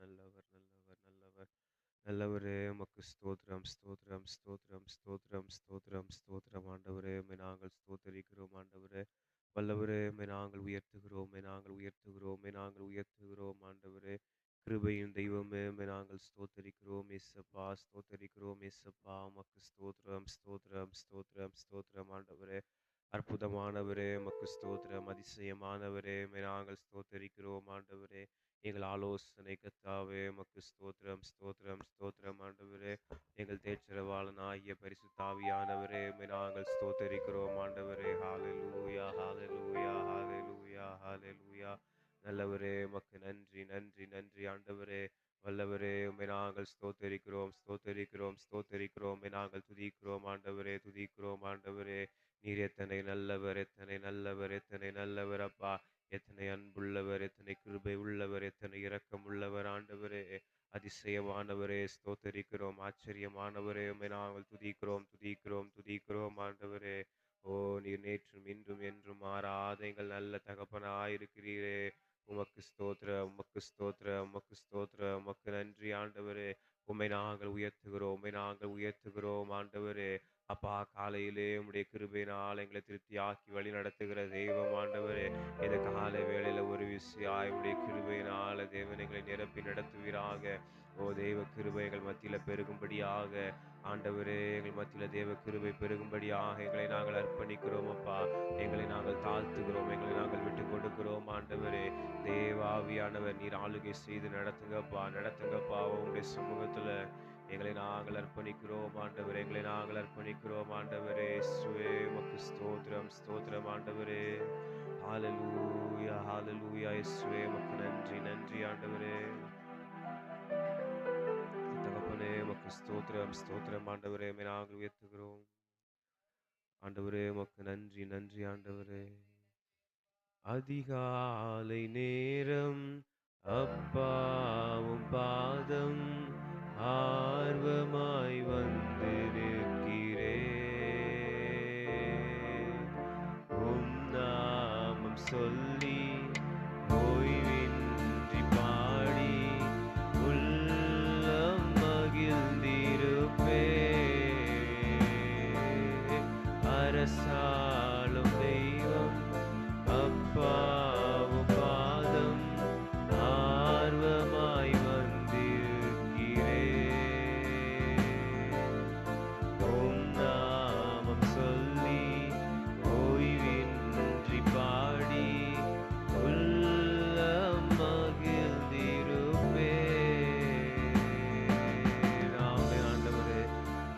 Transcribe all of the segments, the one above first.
நல்லவர், நல்லவர், நல்லவர், நல்லவர். நல்லவரே உமக்கு ஸ்தோத்திரம், ஸ்தோத்திரம், ஸ்தோத்திரம், ஸ்தோத்திரம், ஸ்தோத்திரம், ஸ்தோத்திரம். ஆண்டவரே உம்மை நாங்கள் ஸ்தோத்தரிக்கிறோம் ஆண்டவரே. வல்லவரே உம்மை நாங்கள் உயர்த்துகிறோம், உம்மை நாங்கள் உயர்த்துகிறோம், உம்மை நாங்கள் உயர்த்துகிறோம் ஆண்டவரே. கிருபையின் தெய்வமே உம்மை நாங்கள் ஸ்தோத்தரிக்கிறோம் இயேசப்பா, ஸ்தோத்தரிக்கிறோம் இயேசப்பா. உமக்கு ஸ்தோத்திரம், ஸ்தோத்திரம், ஸ்தோத்திரம், ஸ்தோத்திரம் ஆண்டவரே. அற்புதமானவரே உமக்கு ஸ்தோத்திரம், அதிசயமானவரே உம்மை நாங்கள் ஸ்தோத்தரிக்கிறோம் ஆண்டவரே. எங்கள் ஆலோசனை கர்த்தாவே உமக்கு ஸ்தோத்திரம், ஸ்தோத்திரம், ஸ்தோத்திரம் ஆண்டவரே. எங்கள் தேற்றரவாளனாகிய பரிசுத்த ஆவியானவரே உம்மை நாங்கள் ஸ்தோத்தரிக்கிறோம் ஆண்டவரே. ஹalleluya, ஹalleluya, ஹalleluya, ஹalleluya. நல்லவரே உமக்கு நன்றி, நன்றி, நன்றி ஆண்டவரே. வல்லவரே உம்மை நாங்கள் ஸ்தோத்தரிக்கிறோம், ஸ்தோத்தரிக்கிறோம், ஸ்தோத்தரிக்கிறோம். உம்மை நாங்கள் துதிக்கிறோம் ஆண்டவரே, துதிக்கிறோம் ஆண்டவரே. நீர் எத்தனை நல்லவர், எத்தனை நல்லவர், எத்தனை நல்லவர் அப்பா. எத்தனை அன்புள்ளவர், எத்தனை கிருபை உள்ளவர், எத்தனை இரக்கம் உள்ளவர் ஆண்டவரே. அதிசயமானவரே ஸ்தோத்தரிக்கிறோம், ஆச்சரியமானவரே உம்மை நாங்கள் துதிக்கிறோம், துதிக்கிறோம், துதிக்கிறோம் ஆண்டவரே. ஓ, நீர் நேற்றும் இன்றும் என்றும் மாறாத எங்கள் நல்ல தகப்பனாயிருக்கிறீரே. உமக்கு ஸ்தோத்திரம், உமக்கு ஸ்தோத்திரம், உமக்கு ஸ்தோத்திரம், உமக்கு நன்றி ஆண்டவரே. உம்மை நாங்கள் உயர்த்துகிறோம், உம்மை நாங்கள் உயர்த்துகிறோம் ஆண்டவரே. அப்பா, காலையிலே உம்முடைய கிருபையினால் எங்களை திருப்தியாக்கி வழி நடத்துகிற தெய்வம் ஆண்டவரே. இந்த காலை வேளையில ஒரு விசையாய் உம்முடைய கிருபையினால தேவன் எங்களை நிரப்பி நடத்துவீராக. ஓ, தெய்வ கிருபை எங்கள் மத்தியில பெருகும்படியாக ஆண்டவரே, எங்கள் மத்தியில தேவ கிருபை பெருகும்படியாக எங்களை நாங்கள் அர்ப்பணிக்கிறோம் அப்பா. எங்களை நாங்கள் தாழ்த்துகிறோம், எங்களை நாங்கள் விட்டு கொடுக்கிறோம் ஆண்டவரே. தேவாவியானவர் நீர் ஆளுகை செய்து நடத்துங்கப்பா, நடத்துங்கப்பா. உங்களுடைய சமூகத்துல எங்களை நாங்கள் அர்ப்பணிக்கிறோம் ஆண்டவரே, எங்களை நாங்கள் அர்ப்பணிக்கிறோம் ஆண்டவரே. இயேசுவே உமக்கு ஸ்தோத்திரம், ஸ்தோத்திரம் ஆண்டவரே. ஹalleluya, ஹalleluya. இயேசுவே உமக்கு நன்றி, நன்றி ஆண்டவரே. தகப்பனே உமக்கு ஸ்தோத்திரம், ஸ்தோத்திரம் ஆண்டவரே. உம்மை நாங்கள் உயர்த்துகிறோம் ஆண்டவரே. உமக்கு நன்றி, நன்றி ஆண்டவரே. அதிகாலை நேரம் அப்பாவும் பாதம் ஆர்வமாய் வந்து நிற்கிறேன். உம் நாமம் சொல்லி ஓய்வின்றி பாடி உள்ளம் மகிழ்ந்திருப்பேன். அரசாளும் தெய்வம் அப்பாவும் பாதம் ஆர்வமாய் வந்திருக்கிறேன். உம் நாமம் சொல்லி ஓய்வின்றி பாடி உள்ளம் மகிழ்ந்திருப்பேன். ஆமென் ஆண்டவரே.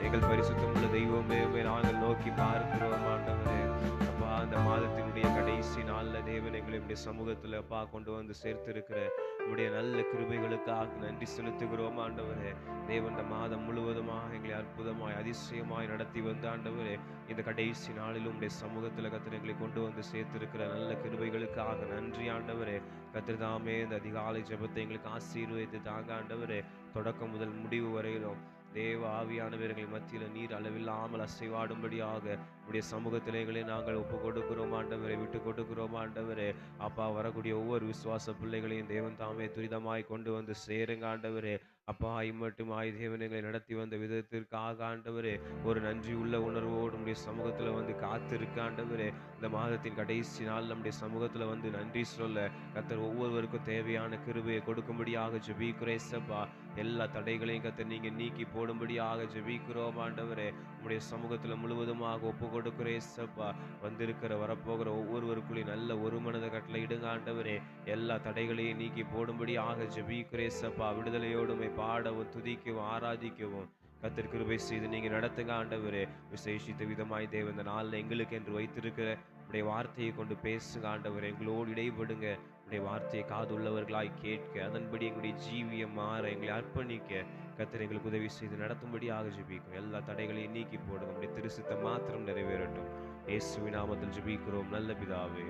எங்கள் பரிசுத்தமுள்ள தெய்வமே, உம்மை நாங்கள் நோக்கி பார்க்கிறோம் ஆண்டவரே. அப்பா, அந்த மாதத்தினுடைய கடைசி நாள்ல தேவன் எங்களை உம்முடைய சமூகத்துல அப்பா கொண்டு வந்து சேர்த்திருக்கிற உம்முடைய நல்ல கிருபைகளுக்காக நன்றி செலுத்துகிறோம் ஆண்டவரே. தேவன் இந்த மாதம் முழுவதுமாக எங்களை அற்புதமாய் அதிசயமாய் நடத்தி வந்த ஆண்டவரே, இந்த கடைசி நாளிலும் உம்முடைய சமூகத்துல கர்த்தர் எங்களை கொண்டு வந்து சேர்த்திருக்கிற நல்ல கிருபைகளுக்காக நன்றி ஆண்டவரே. கர்த்தர் தாமே இந்த அதிகாலை ஜெபத்தை எங்களுக்கு ஆசீர்வதித்து தாங்க ஆண்டவரே. தொடக்கம் முதல் முடிவு வரையிலும் தேவ ஆவியானவர்கள் மத்தியில நீர் அளவில்லாமல் அசைவாடும்படியாக உடைய சமூகத்திலே எங்களை நாங்கள் ஒப்பு கொடுக்கிறோம் ஆண்டவரை, விட்டு கொடுக்கிறோம் ஆண்டவரே. அப்பா, வரக்கூடிய ஒவ்வொரு விசுவாச பிள்ளைகளையும் தேவன் தாமே துரிதமாய் கொண்டு வந்து சேருங்க ஆண்டவரே. அப்பா, இம்மட்டுமாய் தேவன் எங்களை நடத்தி வந்த விதத்திற்காக ஆண்டவரே, ஒரு நன்றி உள்ள உணர்வோடு நம்முடைய சமூகத்துல வந்து காத்திருக்க ஆண்டவரே. இந்த மாதத்தின் கடைசி நாள் நம்முடைய சமூகத்துல வந்து நன்றி சொல்ல கர்த்தர் ஒவ்வொருவருக்கும் தேவையான கிருபையை கொடுக்கும்படியாக ஜெபிக்கிறேன் ஏசப்பா. எல்லா தடைகளையும் கர்த்தர் நீங்க நீக்கி போடும்படியாக ஜெபிக்கிறோம் ஆண்டவரே. உம்முடைய சமூகத்துல முழுவதுமாக ஒப்பு கொடுக்கிறேன் ஏசப்பா. வந்திருக்கிற வரப்போகிற ஒவ்வொருவருக்குள்ளேயும் நல்ல ஒரு மனதை கட்டளையிடுங்க ஆண்டவரே. எல்லா தடைகளையும் நீக்கி போடும்படியாக ஜெபிக்கிறேன் ஏசப்பா. விடுதலையோடுமை பாடவும் துதிக்கவும் ஆராதிக்கவும் கர்த்தர் கிருபை செய்து நீங்க நடத்துங்க ஆண்டவரே. விசேஷித்த விதமாய் தேவன் இந்த நாளில் எங்களுக்கு என்று வைத்திருக்கிற உடைய வார்த்தையை கொண்டு பேசுங்க ஆண்டவரே. எங்களோடு இடைபடுங்க. உடைய வார்த்தையை காதுள்ளவர்களாய் கேட்க, அதன்படி எங்களுடைய ஜீவியம் மாற எங்களை அர்ப்பணிக்க கர்த்தர் எங்களுக்கு உதவி செய்து நடத்தும்படியாக ஜெபிக்கிறோம். எல்லா தடைகளையும் நீக்கி போடுங்க. உடைய திருசித்தம் மாத்திரம் நிறைவேறட்டும். இயேசுவின் நாமத்தில் ஜெபிக்கிறோம் நல்ல பிதாவே,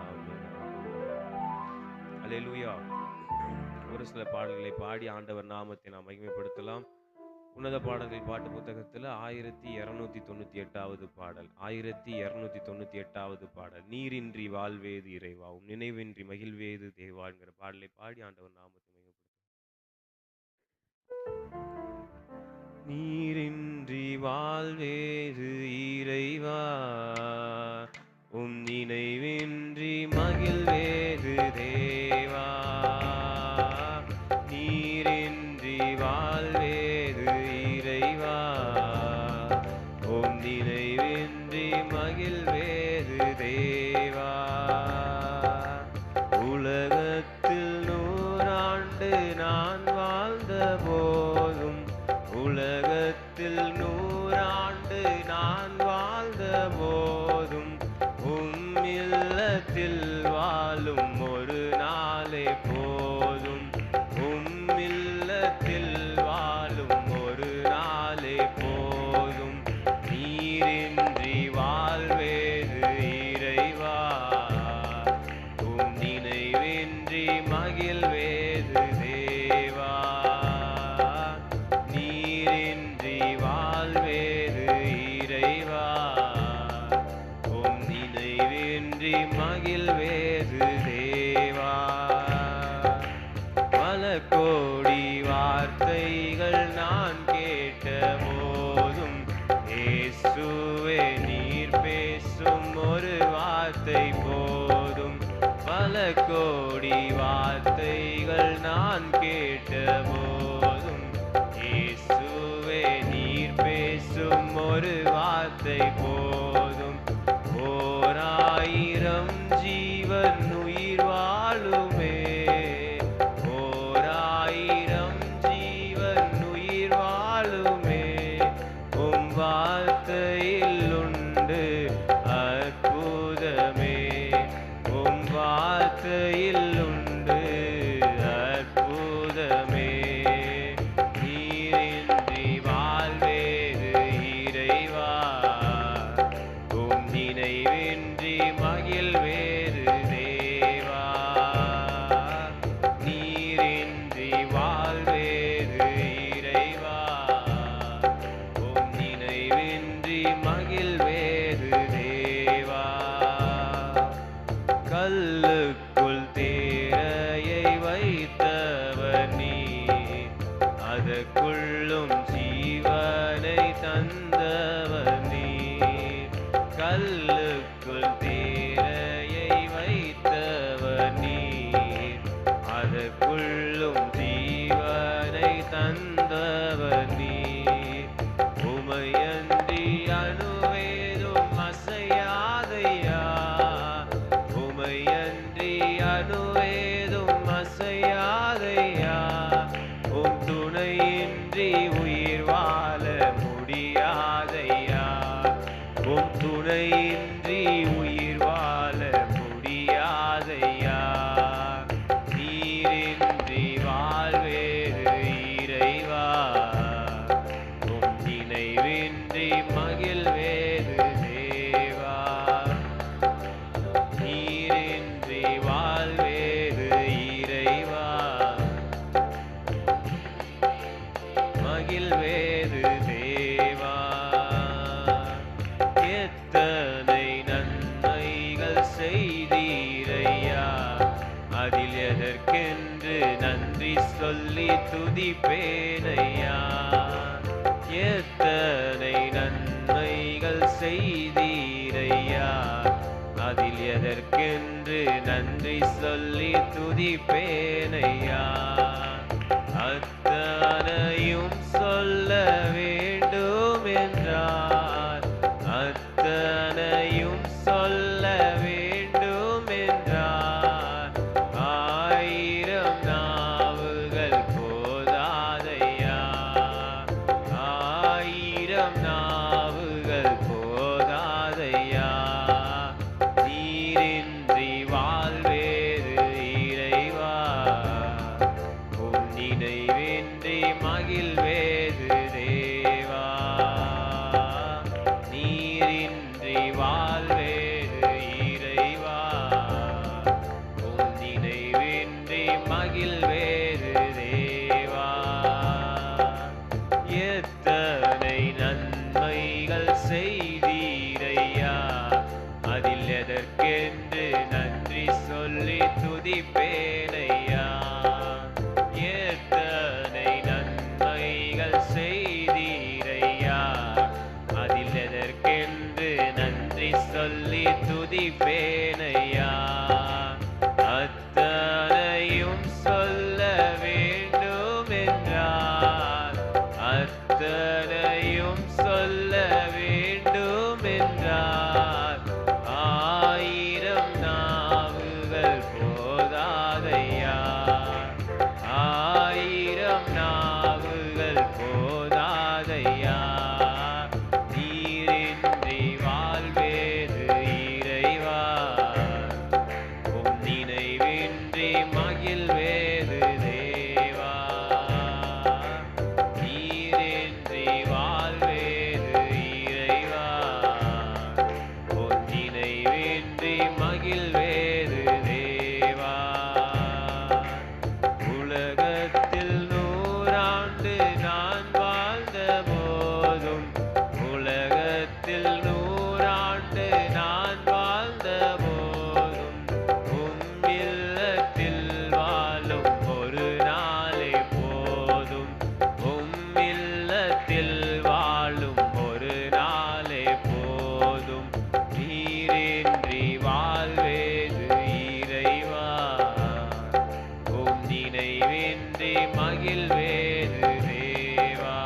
ஆமென். அல்லேலூயா. ஒரு சில பாடல்களை பாடி ஆண்டவர் நாமத்தை நாம் மகிமைப்படுத்தலாம். உன்னத பாடல்கள் பாட்டு புத்தகத்தில் 1298வது பாடல், 1298வது பாடல், நீரின்றி வாழ்வேது இறைவா, நினைவின்றி மகிழ்வேது தேவா என்கிற பாடலை பாடி ஆண்டவர் நாமத்தை நீரின்றி வாழ்வேது இறைவா, உம் நினைவின்றி மகிழ்வேது தேவா. நீரின்றி வாழ்வேது இறைவா, உம் நினைவின்றி மகிழ்வேது தேவா. உலகத்தில் 100 ஆண்டு நான் வாழ்ந்த போதும், உலகத்தில் 100 ஆண்டு நான் வாழ்ந்த போதும், உம் இல்லத்தில் வாழும் ஒரு நாளே போதும். உம் இல்லத்தில் வாழும் ஒரு நாளே போதும். நீரின்றி வாழ்வேது இறைவா, உம் நினைவின்றி மகிழ்வேது தேவா. நீரின்றி வாழ்வேது இறைவா, உம் நினைவின்றி மகிழ்வேது தேவா. பல கோடி வார்த்தைகள் நான் கேட்ட போதும், இயேசுவே நீர் பேசும் ஒரு வார்த்தை போதும். பல கோடி வார்த்தைகள் நான் கேட்ட போதும், இயேசுவே நீர் பேசும் ஒரு வார்த்தை போதும். 1000 ஜீவன் உயிர் வாழுமே, 1000 ஜீவன் உயிர் வாழுமே, உம் வார்த்தையில் உண்டு அற்புதமே, உம் வார்த்தையில் உண்டு அற்புதமே. நீரின்றி வாழ்வேது இறைவா, உம் நினைவின்றி மகிழ்வேது தேவா. நீரின்றி வாழ்வேது இறைவா, உம் நினைவின்றி மகிழ்வேது தேவா. கல்லுக்குள் தேரையை வைத்தவர் நீர், அதற்குள்ளும் ஜீவனை தந்தவர் நீர். கல்லுக்குள் தேரையை வைத்தவர் நீர், அதற்குள்ளும் ஜீவனை தந்தவர் நீர். உமையன்றி அணுவேதும் அசையாதையா, உமையன்றி அணுவேதும் அசையாதையா. உம் துணையின்றி உயிர் வாழ முடியாதையா, உம் துணையின்றி உயிர் வாழ முடியாதையா. நீரின்றி வாழ்வேது இறைவா, உம் நினைவின்றி மகிழ்வேது தேவா. நீரின்றி வாழ்வேது இறைவா, மகிழ்வேது தேவா. எத்தனை நன்மைகள் செய்தீரையா, அதில் எதற்கென்று நன்றி சொல்லி துதிப்பேனையா. எத்தனை நன்மைகள் செய்தீரையா, அதில் எதற்கென்று நன்றி சொல்லி துதிப்பேனையா. அத்தனையும் சொல்ல வேண்டும் என்றார், அத்தனையும் சொல்ல வேண்டும் என்றார். 1000 நாவுகள் போதாதையா, 1000 நாவுகள் போதாதையா. நீரின்றி வாழ்வேது இறைவா, உம் நினைவின்றி மகிழ்வேது தேவா. நீரின்றி வாழ்வேது இறைவா, உம் நினைவின்றி மகிழ்வேது தேவா. எத்தனை நன்மைகள் செய்தீரையா, அதில் எதற்கென்று நன்றி சொல்லி துதிப்பேனையா. எத்தனை நன்மை துதிப்பேனையா. அத்தனையும் சொல்ல வேண்டும் என்றார், அத்தனையும் சொல்ல வேண்டும் என்றார். 1000 நாவுகள் போதாதையா, 1000 நாவுகள் போதாதையா. நீரின்றி வாழ்வேது இறைவா, உம் நினைவின்றி மகிழ்வேது தேவா. நீரின்றி வாழ்வேது இறைவா, உம் நினைவின்றி மகிழ்வேது தேவா. உலகத்தில் 100 ஆண்டு நான் வாழ்ந்த போதும், உலகத்தில் 100 ஆண்டு நான் வாழ்ந்த போதும், உம் இல்லத்தில் வாழும் ஒரு நாளே போதும், உம் இல்லத்தில் வாழும் ஒரு நாளே போதும். நீரின்றி வாழ்வேது இறைவா, உம் நினைவின்றி மகிழ்வேது தேவா.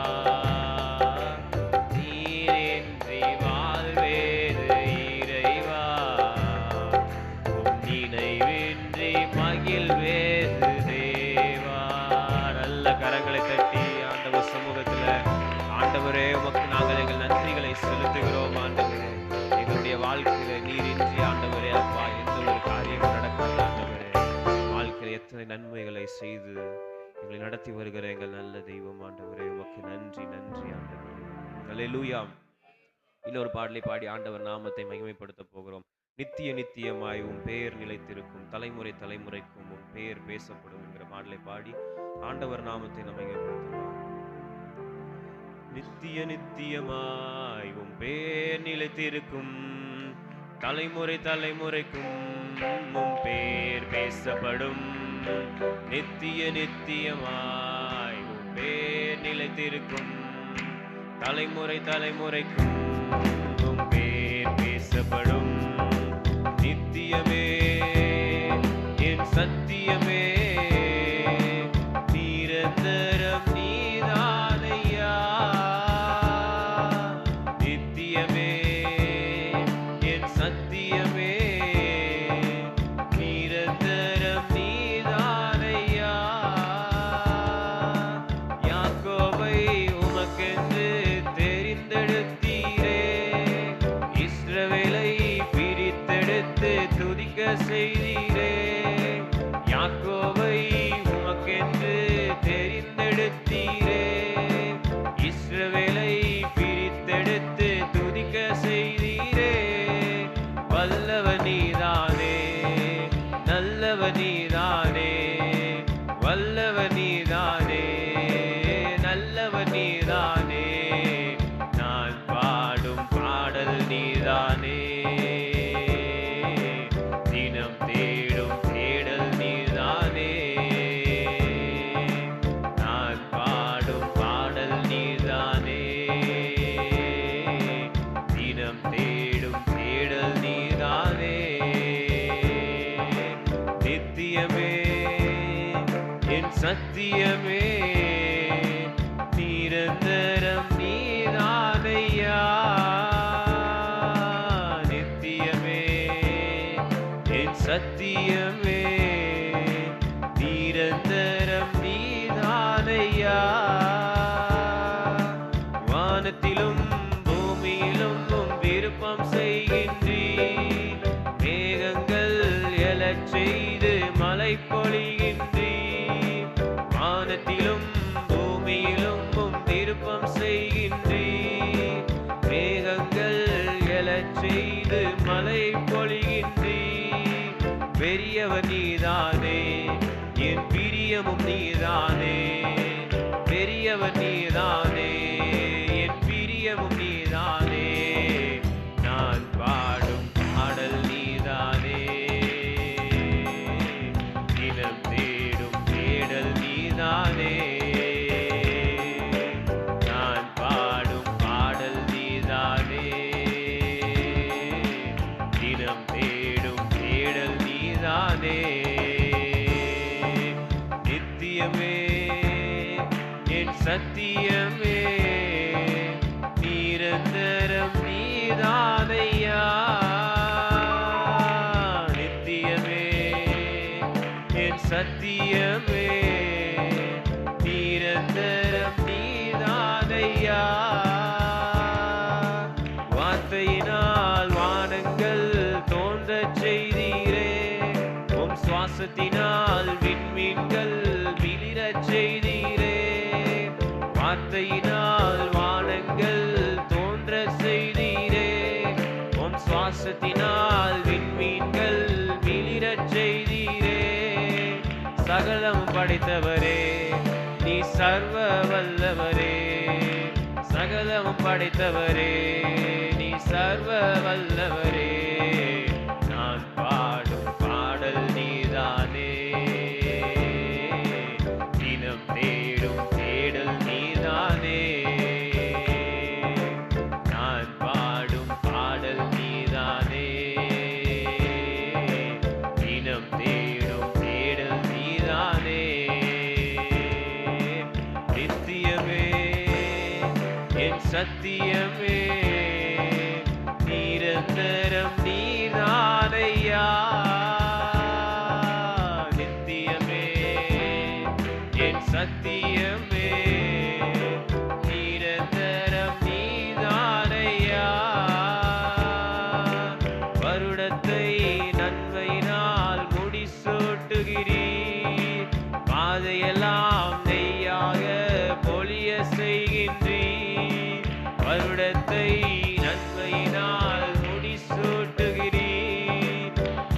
நீரின்றி வாழ்வேது இறைவா, உம் நினைவின்றி மகிழ்வேது தேவா. நல்ல கரங்களை தட்டி ஆண்டவர் சமூகத்துல, ஆண்டவரே உமக்கு நாங்கள் எங்கள் நன்றிகளை செலுத்துகிறோம். ஆண்டவரே, எங்களுடைய வாழ்க்கையில நீரின்றி ஆண்டவரே அப்பா எந்த ஒரு காரியமும் நடக்காத ஆண்டவரே, வாழ்க்கையில் எத்தனை நன்மைகளை செய்து எங்களை நடத்தி வருகிற எங்கள் நல்ல தெய்வம் ஆண்டவரே, உமக்கு நன்றி நன்றி ஆண்டவரே. அல்லேலூயா. இன்னொரு பாடலை பாடி ஆண்டவர் நாமத்தை மகிமைப்படுத்த போகிறோம். நித்திய நித்தியமாய் உன் பெயர் நிலைத்திருக்கும், தலைமுறை தலைமுறைக்கும் உன் பெயர் பேசப்படும் என்கிற பாடலை பாடி ஆண்டவர் நாமத்தை நாம் மகிமைப்படுத்தலாம். நித்திய நித்தியமாய் உன் பெயர் நிலைத்திருக்கும், தலைமுறை தலைமுறைக்கும் உம் பெயர் பேசப்படும். நித்திய நித்தியமாய் உம் பெயர் நிலைத்திருக்கும், தலைமுறை தலைமுறைக்கும் உம் பெயர் பேசப்படும். நித்தியமே என் சத்தியமே, நிரந்தரம் நீதானையா. நித்தியமே என் சத்தியமே, நிரந்தரம் நீதானையா. யாக்கோபை உமக்கென்று தெரிந்தெடுத்தீரே, இஸ்ரவேலை பிரித்தெடுத்து துதிக்க செய்தீரே. யாக்கோபை உமக்கென்று தெரிந்தெடுத்தீரே, இஸ்ரவேலை பிரித்தெடுத்து துதிக்க செய்தீரே. வல்லவர் நீதானே, நல்லவர் நீதானே, வல்லவர் நீதானே, நல்லவர் நீதானே. நான் பாடும் பாடல் நீதானே, தினம் தேடும் தேடல் நீதானே. நான் பாடும் பாடல் நீதானே, தினம் தேடும் தேடல் நீதானே. நித்தியமே என் சத்தியமே, நிரந்தரம் நீதானையா. நித்தியமே என் சத்தியமே, நிரந்தரம் நீதானையா. வானத்திலும் பூமியிலும் உம் விருப்பம் செய்கின்றீர், மேகங்கள் எழச் செய்து மழை பொழிகின்றீர். வானத்திலும் பூமியிலும் உம் விருப்பம் செய்கின்றீர், மேகங்கள் எழச் செய்து மழை பொழிகின்றீர். பெரியவர் நீதானே, என் பிரியமும் நீதானே. பெரியவர் நீதானே, என் பிரியமும் நீதானே. நான் பாடும் பாடல் நீதானே, தினம் தேடும் தேடல் நீதானே. நான் பாடும் பாடல் நீதானே, தினம் நித்தியமே என் சத்தியமே நிரந்தரம் நீதானையா. நித்தியமே என் சத்தியமே நிரந்தரம் நீதானையா. வார்த்தையினால் வானங்கள் தோன்றச் செய்தீரே, உம் சுவாசத்தினால் விண்மீன்கள் விளிரச் செய்தீரே. வார்த்தையினால் வானங்கள் தோன்றச் செய்தீரே, உம் சுவாசத்தினால் விண்மீன்கள் விளிரச் செய்தீரே. சகலம் படைத்தவரே, நீ சர்வ வல்லவரே. சகலம் படைத்தவரே, நீ சர்வ வல்லவரே. நான் பாடும் பாடல் நீதானே, தினம் தேடும் தேடல் நீதானே. நான் பாடும் பாடல் நீதானே, தினம் தேடும் தேடல் நீதானே. நித்தியமே என் சத்தியமே நிரந்தரம் நீதானையா. நித்தியமே என் சத்தியமே நிரந்தரம் நீதானையா. வருடத்தை நன்மையினால் முடிசூட்டுகிறீர், பாதையெல்லாம் நெய்யாக பொழிய செய்கின்றீர். வருடத்தை நன்மையினால் முடிசூட்டுகிறீர்,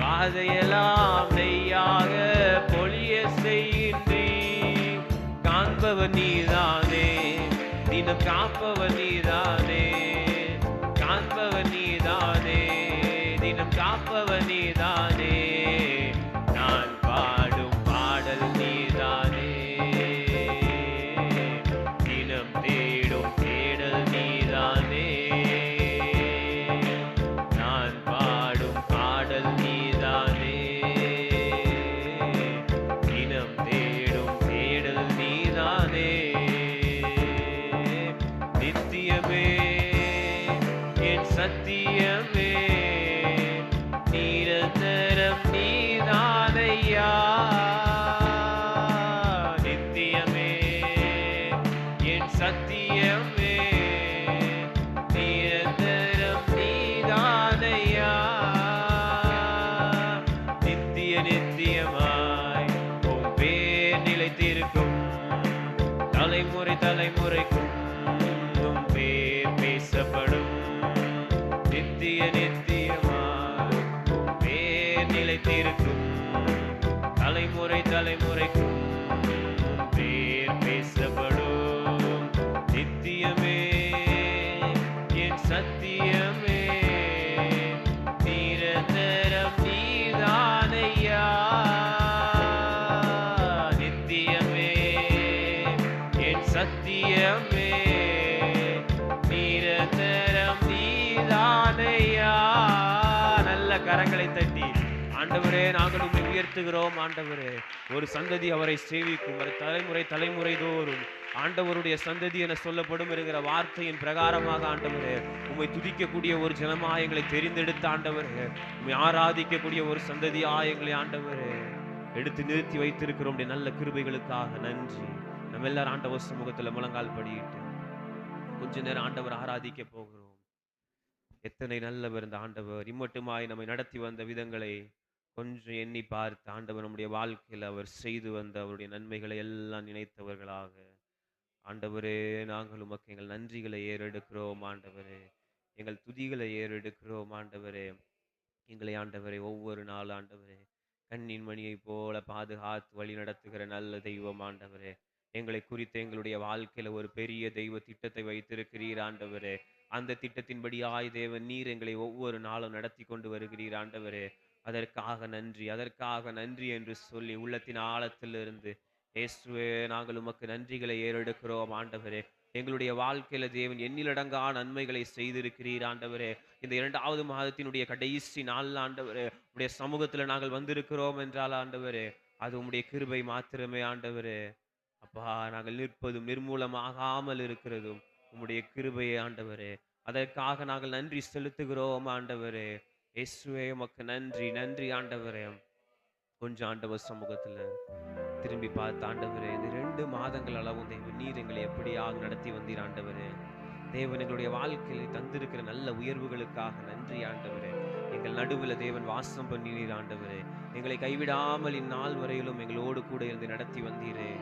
பாதையெல்லாம் நெய்யாக பொழிய செய்கின்றீர். காண்பவன் நீதானே, தினம் காப்பவன் நீதானே. காண்பவன் நீதானே, தினம் காப்பவன் நீதானே. நான் பாடும் பாடல் நீதானே, தினம் தேடும் தேடல் நீதானே. நான் பாடும் பாடல் நீதானே, தினம் தேடும் தேடல் நீதானே. நித்தியமே என் சத்தியமே நிரந்தரம் நீதானையா. நித்தியமே என் சத்தியமே நிரந்தரம் நீதானையா. நித்திய நித்தியமாய் உம் பேர் நிலைத்திருக்கும், தலைமுறை தலைமுறைக்கும் உம் பேர் பேசப்படும். நித்திய நித்தியமாய் உம் பேர் நிலைத்திருக்கும், தலைமுறை தலைமுறைக்கும் உம் பேர் பேசப்படும். நித்தியமே என் சத்தியமே நிரந்தரம் நீதானையா. நித்தியமே என் சத்தியமே நிரந்தரம் நீதானையா. நல்ல கரங்களை தட்டி ஆண்டவரே நாங்கள் உம்மை உயர்த்துகிறோம். ஆண்டவரே, ஒரு சந்ததி அவரை சேவிக்கும், ஒரு தலைமுறை தலைமுறை தோறும் ஆண்டவருடைய சந்ததி என சொல்லப்படும் என்கிற வார்த்தையின் பிரகாரமாக ஆண்டவரே உம்மை துதிக்கக்கூடிய ஒரு ஜனமாக எங்களை தெரிந்தெடுத்த ஆண்டவரே, உம்மை ஆராதிக்கக்கூடிய ஒரு சந்ததியாக எங்களை ஆண்டவரே எடுத்து நிறுத்தி வைத்திருக்கிறோம். உம்முடைய நல்ல கிருபைகளுக்காக நன்றி. நம்ம எல்லாரும் ஆண்டவர் சமூகத்துல முழங்கால் படியிட்டு கொஞ்ச நேரம் ஆண்டவர் ஆராதிக்க போகிறோம். எத்தனை நல்லவர் இந்த ஆண்டவர். இம்மட்டுமாய் நம்மை நடத்தி வந்த விதங்களை கொஞ்சம் எண்ணி பார்த்து ஆண்டவர் நம்முடைய வாழ்க்கையில் அவர் செய்து வந்த அவருடைய நன்மைகளை எல்லாம் நினைத்தவர்களாக ஆண்டவரே நாங்கள் உமக்கு எங்கள் நன்றிகளை ஏறெடுக்கிறோம். ஆண்டவரே எங்கள் துதிகளை ஏறெடுக்கிறோம். ஆண்டவரே எங்களை ஆண்டவரே ஒவ்வொரு நாள் ஆண்டவரே கண்ணின் மணியை போல பாதுகாத்து வழி நடத்துகிற நல்ல தெய்வம். ஆண்டவரே எங்களை குறித்து எங்களுடைய வாழ்க்கையில ஒரு பெரிய தெய்வ திட்டத்தை வைத்திருக்கிறீர். ஆண்டவரே அந்த திட்டத்தின்படியாய் தேவன் நீர் எங்களை ஒவ்வொரு நாளும் நடத்தி கொண்டு வருகிறீர். ஆண்டவரே அதற்காக நன்றி, அதற்காக நன்றி என்று சொல்லி உள்ளத்தின் ஆழத்திலிருந்து இயேசுவே நாங்கள் உமக்கு நன்றிகளை ஏறெடுக்கிறோம். ஆண்டவரே எங்களுடைய வாழ்க்கையில தேவன் எண்ணிலடங்கா நன்மைகளை செய்திருக்கிறீர். ஆண்டவரே இந்த 2வது மாதத்தினுடைய கடைசி நாள் ஆண்டவரே உடைய சமூகத்துல நாங்கள் வந்திருக்கிறோம் என்றால் ஆண்டவரே அது உம்முடைய கிருபை மாத்திரமே ஆண்டவரே. அப்பா, நாங்கள் நிற்பதும் நிர்மூலமாகாமல் இருக்கிறதும் உம்முடைய கிருபையே ஆண்டவரே. அதற்காக நாங்கள் நன்றி செலுத்துகிறோம் ஆண்டவரே. இயேசுவே உமக்கு நன்றி, நன்றி ஆண்டவரே. கொஞ்சம் ஆண்டவர் சமூகத்துல திரும்பி பார்த்து ஆண்டவரே, இந்த 2 மாதங்கள் அளவும் தேவன் நீர் எங்களை எப்படியாக நடத்தி வந்தீர் ஆண்டவரே. தேவன் எங்களுடைய வாழ்க்கையில தந்திருக்கிற நல்ல உயர்வுகளுக்காக நன்றி ஆண்டவரே. எங்கள் நடுவுல தேவன் வாசம் பண்ணினீர் ஆண்டவரே. எங்களை கைவிடாமல் இந்நாள் வரையிலும் எங்களோடு கூட இருந்து நடத்தி வந்தீரே.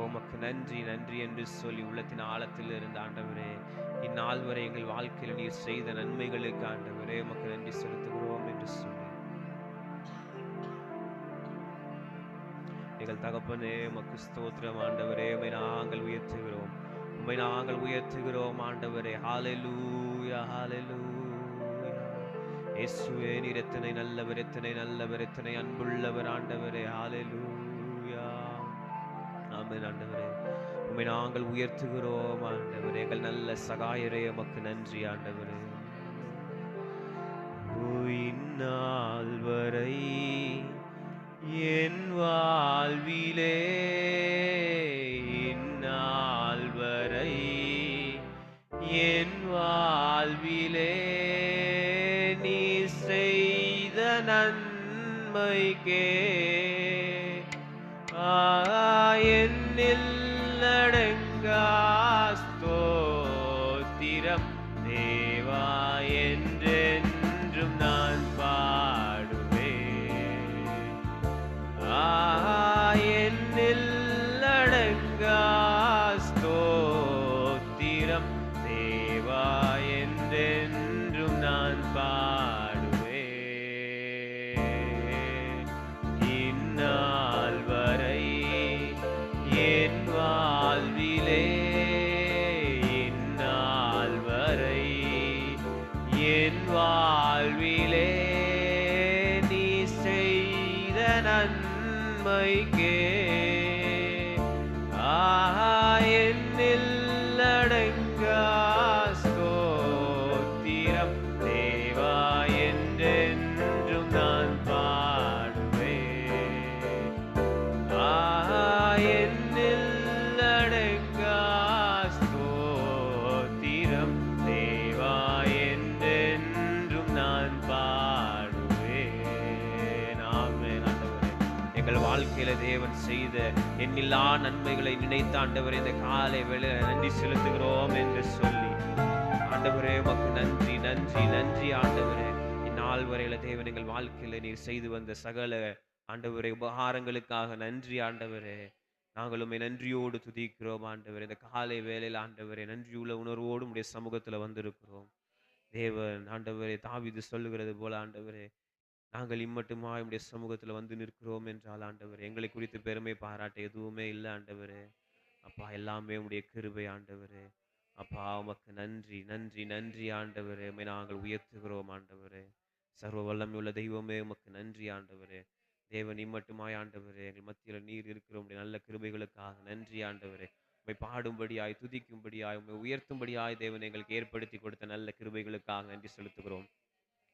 உமக்கு நன்றி, நன்றி என்று சொல்லி உள்ளத்தின் ஆழத்தில் இருந்த ஆண்டவரே, இந்நாள் வரை எங்கள் வாழ்க்கையில நீர் செய்த நன்மைகளுக்கு ஆண்டவரே உமக்கு நன்றி செலுத்துகிறோம் என்று சொல்லி, எங்கள் தகப்பனே உமக்கு ஸ்தோத்திரம் ஆண்டவரே. உம்மை நாங்கள் உயர்த்துகிறோம், உம்மை நாங்கள் உயர்த்துகிறோம் ஆண்டவரே. ஹalleluya, ஹalleluya. இயேசுவே நீர் எத்தனை நல்லவர், எத்தனை நல்லவர், எத்தனை அன்புள்ளவர் ஆண்டவரே. ஹalleluya. ஆமென் ஆண்டவரே. உம்மை நாங்கள் உயர்த்துகிறோம் ஆண்டவரே. எங்கள் நல்ல சகாயரே உமக்கு நன்றி ஆண்டவரே. இந்நாள் வரை என் வாழ்விலே, இந்நாள் வரை என் வாழ்விலே நீ செய்த நன்மைக்கே என்னில் அடங்கா ஸ்தோத்திரம் தேவா என்றென்றும் நான் பாடுவேன். என்னில் அடங்கா ஸ்தோத்திரம் தேவா என்றென்றும் நான் பாடுவேன். இந்நாள் வரை என் வாழ்விலே, இந்நாள் வரை என் வாழ்விலே நீ செய்த நன்மைக்கே என்னில் அடங்கா ஸ்தோத்திரம் தேவா என்றென்றும் நான் பாடுவேன். என்னில் அடங்கா ஸ்தோத்திரம் தேவா என்றென்றும் நான் பாடுவேன். ஆமென் ஆண்டவரே. எங்கள் வாழ்க்கையில தேவன் செய்த எண்ணில்லா நன்மைகளை நினைத்த ஆண்டவரே, இந்த காலை வேளையில நன்றி செலுத்துகிறோம் என்று சொல்லி, ஆண்டவரே உமக்கு நன்றி, நன்றி, நன்றி ஆண்டவரே. இந்நாள் வரையில தேவன் எங்கள் வாழ்க்கையில நீர் செய்து வந்த சகல ஆண்டவரே உபகாரங்களுக்காக நன்றி ஆண்டவரே. நாங்கள் உம்மை நன்றியோடு துதிக்கிறோம் ஆண்டவரே. இந்த காலை வேளையில ஆண்டவரே நன்றியுள்ள உணர்வோடு உம்முடைய சமூகத்துல வந்திருக்கிறோம். தேவன் ஆண்டவரே, தாவீது சொல்லுகிறது போல ஆண்டவரே, நாங்கள் இம்மட்டுமாய் உம்முடைய சமூகத்துல வந்து நிற்கிறோம் என்றால் ஆண்டவரே, எங்களை குறித்து பெருமை பாராட்ட எதுவுமே இல்லை ஆண்டவரே. அப்பா, எல்லாமே உம்முடைய கிருபை ஆண்டவரே. அப்பா உமக்கு நன்றி, நன்றி, நன்றி ஆண்டவரே. உம்மை நாங்கள் உயர்த்துகிறோம் ஆண்டவரே. சர்வ வல்லமையுள்ள தெய்வமே உமக்கு நன்றி ஆண்டவரே. தேவன் இம்மட்டுமாய் ஆண்டவரே, எங்கள் மத்தியில நீர் இருக்கிற உம்முடைய நல்ல கிருபைகளுக்காக நன்றி ஆண்டவரே. உம்மை பாடும்படியாய், துதிக்கும்படியாய், உம்மை உயர்த்தும்படியாய் தேவன் எங்களுக்கு ஏற்படுத்தி கொடுத்த நல்ல கிருபைகளுக்காக நன்றி செலுத்துகிறோம்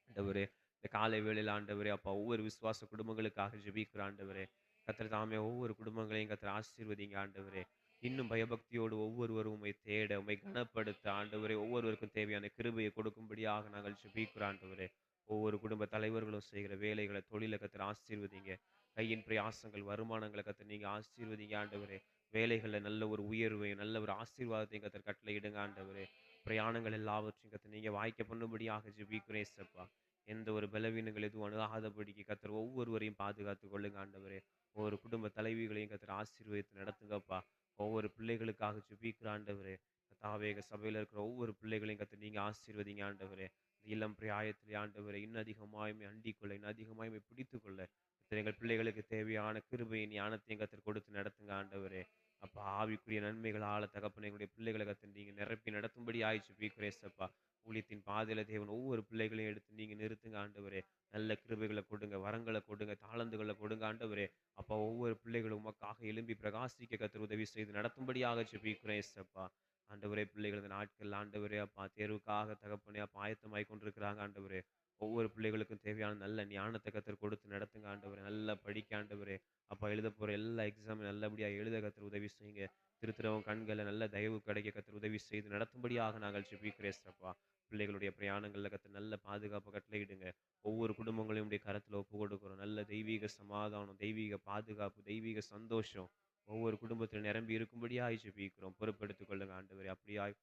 ஆண்டவரே. இந்த காலை வேளையில் ஆண்டவரே அப்பா, ஒவ்வொரு விசுவாச குடும்பங்களுக்காக ஜெபிக்கிற ஆண்டவரே. கர்த்தர் தாமே ஒவ்வொரு குடும்பங்களையும் கர்த்தர் ஆசீர்வதிங்க ஆண்டவரே. இன்னும் பயபக்தியோடு ஒவ்வொருவரும் உம்மை தேட, உம்மை கனப்படுத்த ஆண்டவரே, ஒவ்வொருவருக்கும் தேவையான கிருபையை கொடுக்கும்படியாக நாங்கள் ஜெபிக்கிறோம் ஆண்டவரே. ஒவ்வொரு குடும்ப தலைவர்களும் செய்கிற வேலைகளை, தொழிலை கர்த்தர் ஆசீர்வதிங்க. கையின் பிரயாசங்கள், வருமானங்களை கர்த்தர் நீங்க ஆசீர்வதிங்க ஆண்டவரே. வேலைகளில் நல்ல ஒரு உயர்வையும் நல்ல ஒரு ஆசீர்வாதத்தையும் கர்த்தர் கட்டளையிடுங்க ஆண்டவரே. பிரயாணங்கள் எல்லாவற்றையும் கர்த்தர் நீங்க வாய்க்க பண்ணும்படியாக ஜெபிக்கிறேன் ஏசப்பா. எந்த ஒரு பலவீனங்கள் எதுவும் அணுகாதபடிக்கு கர்த்தர் ஒவ்வொருவரையும் பாதுகாத்துக் கொள்ளுங்க ஆண்டவரே. ஒவ்வொரு குடும்ப தலைவிகளையும் கர்த்தர் ஆசீர்வதித்து நடத்துங்கப்பா. ஒவ்வொரு பிள்ளைகளுக்காக ஜெபிக்கிற ஆண்டவரே. கர்த்தாவே, எங்க சபையில இருக்கிற ஒவ்வொரு பிள்ளைகளையும் கர்த்தர் நீங்க ஆசீர்வதிங்க ஆண்டவரே. இந்த இளம் பிராயத்திலே ஆண்டவரே, இன்னும் அதிகமாய் உம்மை அண்டிக்கொள்ள, இன்னும் அதிகமாய் உம்மை பிடித்துக்கொள்ள கர்த்தர் எங்கள் பிள்ளைகளுக்கு தேவையான கிருபையும் ஞானத்தையும் கர்த்தர் கொடுத்து நடத்துங்க ஆண்டவரே. அப்பா, ஆவிக்குரிய நன்மைகளால தகப்பனே எங்களுடைய பிள்ளைகளை கர்த்தர் நீங்க நிரப்பி நடத்தும்படி ஜெபிக்கிறேன் ஏசப்பா. ஊழியத்தின் பாதையில தேவன் ஒவ்வொரு பிள்ளைகளையும் எடுத்து நீங்க நிறுத்துங்க ஆண்டவரே. நல்ல கிருபைகளை கொடுங்க, வரங்களை கொடுங்க, தாளந்துகளை கொடுங்க ஆண்டவரே. அப்பா, ஒவ்வொரு பிள்ளைகளும் உமக்காக எழும்பி பிரகாசிக்க கர்த்தர் உதவி செய்து நடத்தும்படியாக ஜெபிக்கிறேன் ஏசப்பா. ஆண்டவரே, பிள்ளைகள் இந்த நாட்கள் ஆண்டவரே அப்பா தேர்வுக்காக தகப்பனே அப்பா ஆயத்தமாய் கொண்டிருக்கிறாங்க ஆண்டவரே. ஒவ்வொரு பிள்ளைகளுக்கும் தேவையான நல்ல ஞானத்த கர்த்தர் கொடுத்து நடத்துங்க ஆண்டவரே. நல்லா படிக்க ஆண்டவரே. அப்பா எழுதப் போற எல்லா எக்ஸாமும் நல்லபடியா எழுத கர்த்தர் உதவி செய்யுங்க. திருத்துறவங்க கண்கள்ல நல்ல தயவு கிடைக்க கர்த்தர் உதவி செய்து நடத்தும்படியாக நாங்கள் ஜெபிக்கிறோம் ஏசப்பா. பிள்ளைகளுடைய பிரயாணங்கள்ல கர்த்தர் நல்ல பாதுகாப்ப கட்டளையிடுங்க. ஒவ்வொரு குடும்பங்களையும் உடைய கரத்துல ஒப்புக் கொடுக்கிறோம். நல்ல தெய்வீக சமாதானம், தெய்வீக பாதுகாப்பு, தெய்வீக சந்தோஷம் ஒவ்வொரு குடும்பத்திலும் நிரம்பி இருக்கும்படியாய் ஜெபிக்கிறோம். பொறுப்பெடுத்துக் கொள்ளுங்க ஆண்டவரே. அப்படியாய்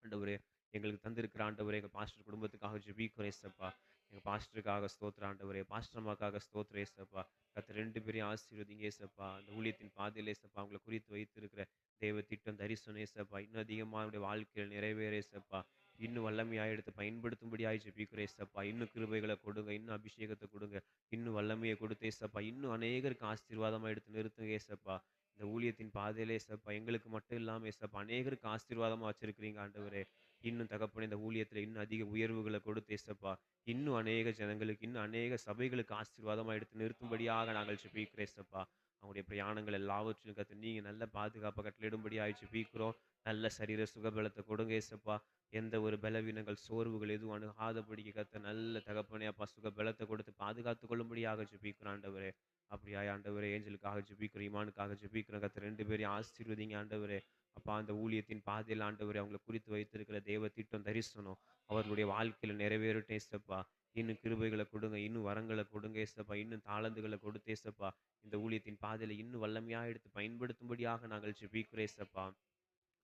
ஆண்டவரே, எங்களுக்கு தந்திருக்கிற ஆண்டவரே, எங்க பாஸ்டர் குடும்பத்துக்காக ஜெபிக்கிறோம் ஏசப்பா. எங்க பாஸ்டருக்காக ஸ்தோத்திரம் ஆண்டவரே. பாஸ்டர் அம்மாக்காக ஸ்தோத்திரம் ஏசப்பா. கர்த்தர் 2 பேரையும் ஆசீர்வதிங்க ஏசப்பா. அந்த ஊழியத்தின் பாதையில ஏசப்பா, அவங்கள குறித்து வைத்திருக்கிற தேவ திட்டம், தரிசனம் ஏசப்பா, இன்னும் அதிகமா அவருடைய வாழ்க்கையில் நிறைவேற ஏசப்பா. இன்னும் வல்லமையாய் எடுத்து பயன்படுத்தும்படியாய் ஜெபிக்கிறோம் ஏசப்பா. இன்னும் கிருபைகள கொடுங்க, இன்னும் அபிஷேகத்த கொடுங்க, இன்னும் வல்லமைய கொடுத்து ஏசப்பா, இன்னும் அநேகருக்கு ஆசீர்வாதமா எடுத்து நிறுத்துங்க ஏசப்பா. இந்த ஊழியத்தின் பாதையிலே ஏசப்பா, எங்களுக்கு மட்டும் இல்லாம ஏசப்பா, அநேகருக்கு ஆசீர்வாதமா வச்சிருக்கிறீங்க ஆண்டவரே. இன்னும் தகப்பனே இந்த ஊழியத்தில இன்னும் அதிக உயர்வுகள கொடுத்து ஏசப்பா, இன்னும் அநேக ஜனங்களுக்கு, இன்னும் அநேக சபைகளுக்கு ஆசீர்வாதமா எடுத்து நிறுத்தும்படியாக நாங்கள் ஜெபிக்கிறோம் ஏசப்பா. அவங்களுடைய பிரயாணங்கள் எல்லாவற்றிலும் கர்த்தர் நீங்க நல்ல பாதுகாப்ப கட்டளையிடும்படியாய் ஜெபிக்கிறோம். நல்ல சரீர சுகபலத்த கொடுங்க ஏசப்பா. எந்த ஒரு பலவீனங்கள், சோர்வுகள் எதுவும் அணுகாதபடிக்கு கர்த்தர் நல்ல தகப்பனே அப்பா சுகபலத்த கொடுத்து பாதுகாத்துக் கொள்ளும்படியாக ஜெபிக்கிறோம் ஆண்டவரே. அப்படியாய் ஆண்டவரே ஏஞ்சலுக்காக ஜெபிக்கிறோம், ஈமானுக்காக ஜெபிக்கிறோம். கர்த்தர் 2 பேரையும் ஆசீர்வதிங்க ஆண்டவரே. அப்பா அந்த ஊழியத்தின் பாதையில் ஆண்டவரே அவங்கள குறித்து வைத்திருக்கிற தேவ திட்டம், தரிசனம் அவர்களுடைய வாழ்க்கையில நிறைவேறட்டும் ஏசப்பா. இன்னும் கிருபைகள கொடுங்க, இன்னும் வரங்கள கொடுங்க ஏசப்பா. இன்னும் தாளந்துகள கொடுத்து ஏசப்பா, இந்த ஊழியத்தின் பாதையில இன்னும் வல்லமையா எடுத்து பயன்படுத்தும்படியாக நாங்கள் ஜெபிக்கிறோம் ஏசப்பா.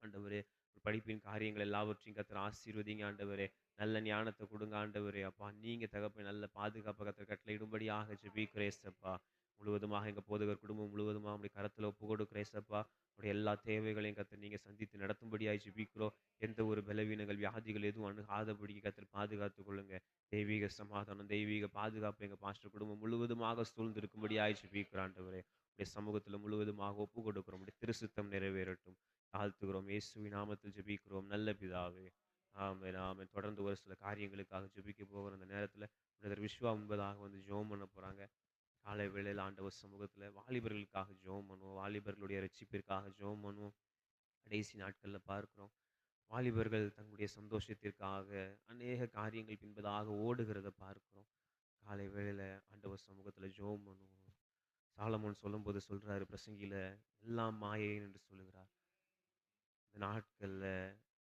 ஆண்டவரே, படிப்பின் காரியங்கள் எல்லாவற்றையும் கர்த்தர் ஆசீர்வதிங்க ஆண்டவரே. நல்ல ஞானத்த குடுங்க ஆண்டவரே. அப்பா நீங்க தகப்பனே நல்ல பாதுகாப்ப கர்த்தர் கட்டளையிடும்படியாக ஜெபிக்கிறேன் ஏசப்பா. முழுவதுமாக எங்க போதகர் குடும்பம் முழுவதுமா உம்முடைய கரத்துல ஒப்புக் கொடுக்கிறேன் ஏசப்பா. உடைய எல்லா தேவைகளையும் கர்த்தர் நீங்க சந்தித்து நடத்தும்படியாய் ஜெபிக்கிறோம். எந்த ஒரு பலவீனங்கள், வியாதிகள் எதுவும் அணுகாதபடிக்கு கர்த்தர் பாதுகாத்துக் கொள்ளுங்க. தெய்வீக சமாதானம், தெய்வீக பாதுகாப்பு எங்க பாஸ்டர் குடும்பம் முழுவதுமாக சூழ்ந்திருக்கும்படியாய் ஜெபிக்கிறோம் ஆண்டவரே. உடைய சமூகத்துல முழுவதுமாக ஒப்புக் கொடுக்கிறோம். உடைய திருசித்தம் நிறைவேறட்டும். தாழ்த்துகிறோம். இயேசுவின் நாமத்தில் ஜெபிக்கிறோம் நல்ல பிதாவே. ஆமென், ஆமென். தொடர்ந்து ஒரு சில காரியங்களுக்காக ஜெபிக்க போகிற அந்த நேரத்தில, பிரதர் விஸ்வா முன்பதாக வந்து ஜெபம் பண்ண போறாங்க. காலை வேளையில ஆண்டவர் சமூகத்தில வாலிபர்களுக்காக ஜெபம் பண்ணுவோம். வாலிபர்களுடைய ரட்சிப்பிற்காக ஜெபம் பண்ணுவோம். கடைசி நாட்கள்ல பார்க்கிறோம். வாலிபர்கள் தங்களுடைய சந்தோஷத்திற்காக அநேக காரியங்கள் பின்பதாக ஓடுகிறத பார்க்கிறோம். காலை வேளையில ஆண்டவர் சமூகத்தில ஜெபம் பண்ணுவோம். சாலமோன் சொல்லும்போது சொல்றாரு பிரசங்கியில, "எல்லாம் மாயை" என்று சொல்லுகிறார். இந்த நாட்கள்ல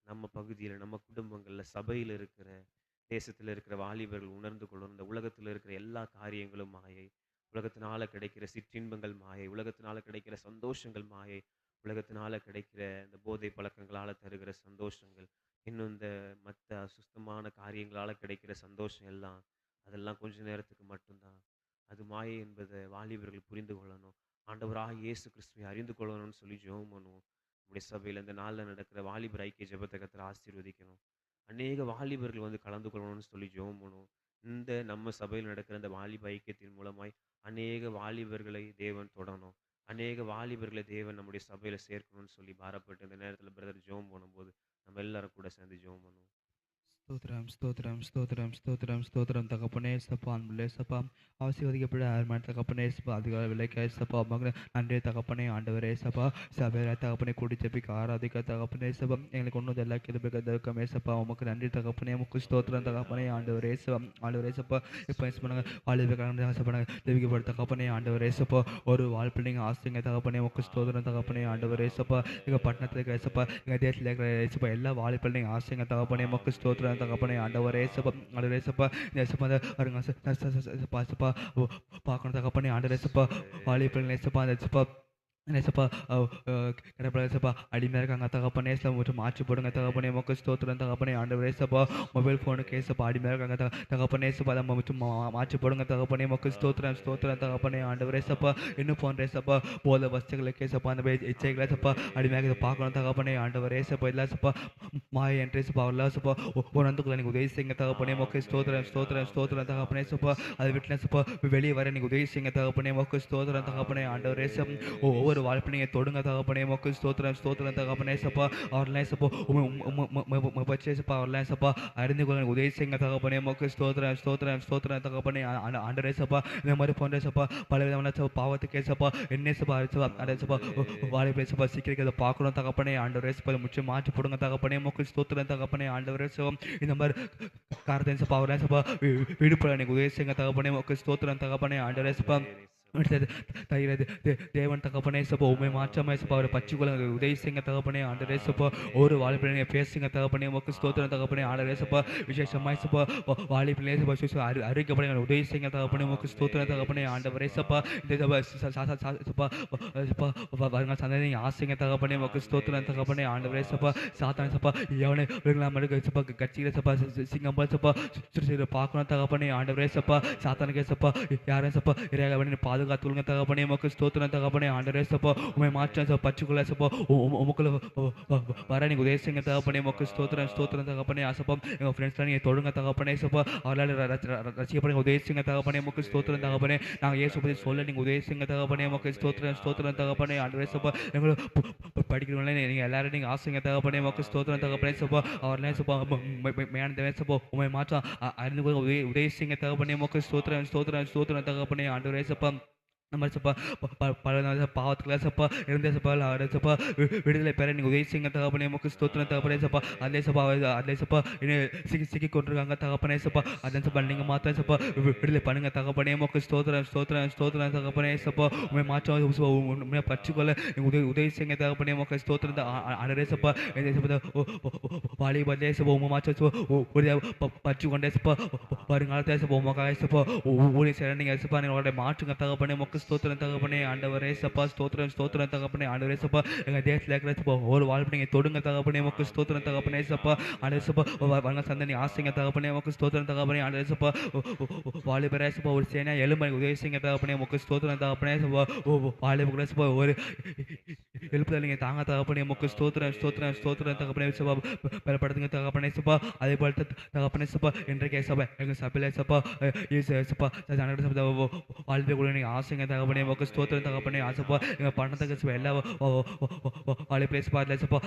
நம்ம பகுதியில, நம்ம குடும்பங்கள்ல, சபையில இருக்கிற, தேசத்துல இருக்கிற வாலிபர்கள் உணர்ந்து கொள்ளணும். இந்த உலகத்துல இருக்கிற எல்லா காரியங்களும் மாயை. உலகத்தினால கிடைக்கிற சிற்றின்பங்கள் மாயை. உலகத்தினால கிடைக்கிற சந்தோஷங்கள் மாயை. உலகத்தினால கிடைக்கிற இந்த போதை பழக்கங்களால தருகிற சந்தோஷங்கள். இன்னும் இந்த மத்த அசுத்தமான காரியங்களால கிடைக்கிற சந்தோஷம் எல்லாம், அதெல்லாம் கொஞ்ச நேரத்துக்கு மட்டும்தான். அது மாயை என்பத வாலிபர்கள் புரிந்து கொள்ளணும். ஆண்டவராகிய இயேசு கிறிஸ்துவை அறிந்து கொள்ளணும்னு சொல்லி ஜெபம் பண்ணுவோம். நம்முடைய சபையில இந்த நாள்ல நடக்கிற வாலிபர் ஐக்கிய ஜெபத்த கர்த்தர் ஆசீர்வதிக்கணும். அநேக வாலிபர்கள் வந்து கலந்து கொள்ளணும்னு சொல்லி ஜெபம் பண்ணுவோம். இந்த நம்ம சபையில் நடக்கிற இந்த வாலிப ஐக்கியத்தின் மூலமாய் அநேக வாலிபர்களை தேவன் தொடணும். அநேக வாலிபர்களை தேவன் நம்முடைய சபையில சேர்க்கணும்னு சொல்லி பாரப்பட்டு இந்த நேரத்தில பிரதர் ஜெபம் பண்ணும்போது, நம்ம எல்லாரும் கூட சேர்ந்து ஜெபம் பண்ணுவோம். ஸ்தோத்திரம் ஸ்தோத்திரம் ஸ்தோத்திரம் ஸ்தோத்திரம் ஸ்தோத்திரம் தகப்பனே ஏசப்பா அன்புள்ள ஏசப்பா ஆசீர்வதிக்கப்பட்ட அருமையான தகப்பனே ஏசப்பா அதிகார விலைக்கு ஏசப்பா மகன நன்றி தகப்பனே ஆண்டவரே ஏசப்பா சபையில தகப்பனை கூடி ஜெபிக்க ஆராதிக்க தகப்பனே ஏசப்பா எங்களுக்கு ஒன்றும் எல்லா கிருபைக்கு தகக்கம் ஏசப்பா உமக்கு நன்றி தகப்பனே உமக்கு ஸ்தோத்திரம் தகப்பனே ஆண்டவர் ஏசப்பா ஆண்டவர் ஏசப்பா இப்போ ஏசப்பாங்க வாலிபக்காரங்க ஆசைப்படாங்க தெவிக்கப்பட்ட தகப்பனே ஆண்டவர் ஏசப்பா ஒரு வாழ்ப்பிள்ளைங்க ஆசைங்க தகப்பனே உமக்கு ஸ்தோத்திரம் தகப்பனே ஆண்டவர் ஏசப்பா எங்கள் பட்டணத்தில் இருக்கிற ஏசப்பா எங்கள் தேசத்தில் இருக்கிற ஏசப்பா எல்லா வாலிப்பிள்ளைங்க ஆசைங்க தகப்பனே உமக்கு ஸ்தோத்திரம் தகப்பனே ஆண்டவர் ஏசப்பா ஆண்டவர் ஏசப்பா இந்த ஏசப்பா அந்த வருங்க பாசப்பா பார்க்கணும் தகப்பனே ஆண்டவர் ஏசப்பா வாலிபர்கள் ஏசப்பா அந்த ஏசப்பா ஏசப்பா கடப்பட ஏசப்பா அடிமையாக இருக்காங்க தகப்பனே ஏசப்பா மற்றும் மாற்றி போடுங்க தகப்பனே மொக்க ஸ்தோத்திரம் தகப்பனே ஆண்டவர் ஏசப்பா மொபைல் ஃபோனுக்கு ஏசப்பா அடிமையாக இருக்காங்க தகப்பனே ஏசப்பா அதை மற்றும் மாற்றி போடுங்க தகப்பனே மொக்க ஸ்தோத்திரம் ஸ்தோத்திரம் தகப்பனே ஆண்டவர் ஏசப்பா இன்னும் போன்ற ஏசப்பா போத வஸ்துகளுக்கு ஏசப்பா அந்த இச்சைகளை ஏசப்பா அடிமையாக இதை பார்க்கணும் தகப்பனே ஆண்டவர் ஏசப்பா இல்லை ஏசப்பா மாய என்ற ஏசப்பா இல்லை ஏசப்பா உணர்ந்துக்குள்ள நீங்கள் உதவி செய்யுங்க தகப்பனே மொக்க ஸ்தோத்திரம் ஸ்தோத்திரம் ஸ்தோத்திரம் தகப்பனே ஏசப்பா அதை விட்டு ஏசப்பா வெளியே வர நீங்கள் உதவி செய்யுங்க தகப்பனே மொக்க ஸ்தோத்திரம் தகப்பனே ஆண்டவர் ஏசப்பா ஒவ்வொரு ஒவ்வொரு வாழ்ப்பை நீங்கள் தொடுங்க தகப்பனே. உமக்கு ஸ்தோத்திரம் ஸ்தோத்திரம் தகப்பனே சப்பா. அவர்லாம் சப்பா பச்சை சப்பா அவர்லாம் சப்பா அறிந்து கொள்ள உதவி செய்யுங்க தகப்பனே. உமக்கு ஸ்தோத்திரம் ஸ்தோத்திரம் ஸ்தோத்திரம் தகப்பனே. ஆண்டரே சப்பா இந்த மாதிரி போன்ற சப்பா பல விதமான சப்பா பாவத்துக்கே சப்பா என்ன சப்பா சப்பா அட சப்பா வாலிபே சப்பா சீக்கிரம் அதை பார்க்கணும் தகப்பனே. ஆண்டவரே சப்பா முற்றிலும் மாற்றி போடுங்க தகப்பனே. உமக்கு ஸ்தோத்திரம் தகப்பனே. ஆண்டவரே சப்பா இந்த மாதிரி காரத்தை சப்பா அவர்லாம் சப்பா விடுப்பட எனக்கு உதவி செய்யுங்க தகப்பனே. உமக்கு ஸ்தோத்திரம் தகப்பனே. ஆண்டவரே சப்பா தேவன் தகப்பனே சப்பா உண்மை மாற்றமே சப்பா அவரை பச்சுக்குள்ள உதவி செய்யுங்க தகப்பனே. ஆண்டரே சப்பா ஒரு வாலிபனை பேசுங்க தகப்பனே. உமக்கு ஸ்தோத்திரம் தகப்பனே. ஆண்டரே சப்பா விசேஷமாய் சப்பா வாலிபனே சப்பா அறிவிக்கப்பட உதவி செய்யுங்க தகப்பனே. உமக்கு ஸ்தோத்திரம் தகப்பனே. ஆண்டவரே சப்பா இந்த சப்பா சப்பா வருங்க சந்ததி ஆசைங்க தகப்பனே. உமக்கு ஸ்தோத்திரம் தகப்பனே. ஆண்டவரே சப்பா சாத்தான் சப்பா எவனை விருங்கலாம சப்பா கட்சியில சப்பா சிங்கம்பல் சப்பா சுற்றி பார்க்கணும் தகப்பனே. ஆண்டவரே சப்பா சாத்தானுக்கே சப்பா யாரும் சப்பா இறையாகவனை பாதுகாத்துக்கொள்ளுங்க தகப்பனே. உமக்கு ஸ்தோத்திரம் தகப்பனே. ஆண்டவரே சப்பா உண்மை மாற்றம் சப்பா பச்சுக்குள்ள சப்பா உமக்குள்ள வர நீங்கள் உதவி செய்யுங்க தகப்பனே. உமக்கு ஸ்தோத்திரம் ஸ்தோத்திரம் தகப்பனே. ஆசப்பா எங்கள் ஃப்ரெண்ட்ஸ்லாம் நீங்கள் தொடுங்க தகப்பனே சப்பா அவரால் ரசிக்கப்பட உதவி செய்யுங்க தகப்பனே. உமக்கு ஸ்தோத்திரம் தகப்பனே. நாங்கள் இயேசு பற்றி சொல்ல நீங்கள் உதவி செய்யுங்க தகப்பனே. உமக்கு ஸ்தோத்திரம் ஸ்தோத்திரம் தகப்பனே. ஆண்டவரே சப்பா எங்களை படிக்கிறவங்களே நீங்கள் எல்லாரும் நீங்கள் ஆசைங்க தகப்பனே. உமக்கு ஸ்தோத்திரம் தகப்பனே சப்பா அவர்லாம் சப்பா மேனந்தவே சப்பா உண்மை மாற்றம் அறிந்து கொள்ள உதவி செய்யுங்க தகப்பனே. உமக்கு ஸ்தோத்திரம் ஸ்தோத்திரம் ஸ்தோத்திரம் தகப்பனே. ஆண்டவரே சப்பா நம்ம சப்பா பல பாவத்துக்குள்ள சப்பா இருந்தே சப்பா சப்பா விடுதலை பெற நீங்கள் உதவி செய்யுங்க தகப்பனே. உமக்கு ஸ்தோத்திரம் தகப்பனே சப்பா அதிலே சப்பா சிக்கி கொண்டிருக்காங்க தகப்பனே சப்பா அதன் சப்பா நீங்கள் மாத்திரம் சப்பா விடுதலை பண்ணுங்க தகப்பனே. உமக்கு ஸ்தோத்திரம் ஸ்தோத்திரம் ஸ்தோத்திரம் தகப்பனே சப்பா உண்மை மாற்றம் உண்மையை பச்சுக்கொள்ள நீங்கள் உதவி செய்யுங்க தகப்பனே. உமக்கு ஸ்தோத்திரம் அடரே சப்பா வாலிபல்லே சப்பா உண்மை மாற்றம் பச்சு கொண்டே சப்பா வருங்காலத்தை சப்பா உமக்காக சப்பா ஊழி சேர நீங்கள் சப்பா நீங்களோட மாற்றுங்க தகப்பனே. உமக்கு ஸ்தோத்திரம் தகப்பனே. ஆண்டவரே சப்பா ஸ்தோத்திரம் ஸ்தோத்திரம் தகப்பனே. ஆண்டவரே சப்பா எங்கள் தேசத்தில் இருக்கிற சப்பா ஒரு வாழ்வு நீங்கள் தொடுங்க தகப்பனே. உமக்கு ஸ்தோத்திரம் தகப்பனே சப்பா. ஆண்டவரே சப்பா வங்க சந்தனி ஆசைங்க தகப்பனே. உமக்கு ஸ்தோத்திரம் தகப்பனே. ஆண்டவரே சப்பா வாலிபரே சப்பா ஒரு சேனா எலும்பை உதவி செய்யுங்க தகப்பனே. உமக்கு ஸ்தோத்திரம் தகப்பனே சப்பா வாலிபுர சப்பா ஒரு எழுப்புதல் நீங்கள் தாங்க தகப்பனே. உமக்கு ஸ்தோத்திரம் ஸ்தோத்திரம் ஸ்தோத்திரம் தகப்பனே சப்பா பலப்படுத்துங்க தகப்பனே சப்பா. அதே போல தகப்பனே சப்பா இன்றைக்கே சப்பா எங்கள் சபையில சப்பா சப்பா வாழ்க்கை கூட நீங்கள் ஆசைங்க தகப்பனே. உமக்கு ஸ்தோத்திரம் தகப்பனே. ஆசப்பா எங்கள் பணத்துக்கு சப்பா எல்லா வாழை பிளேஸ் பார்த்துல சப்பா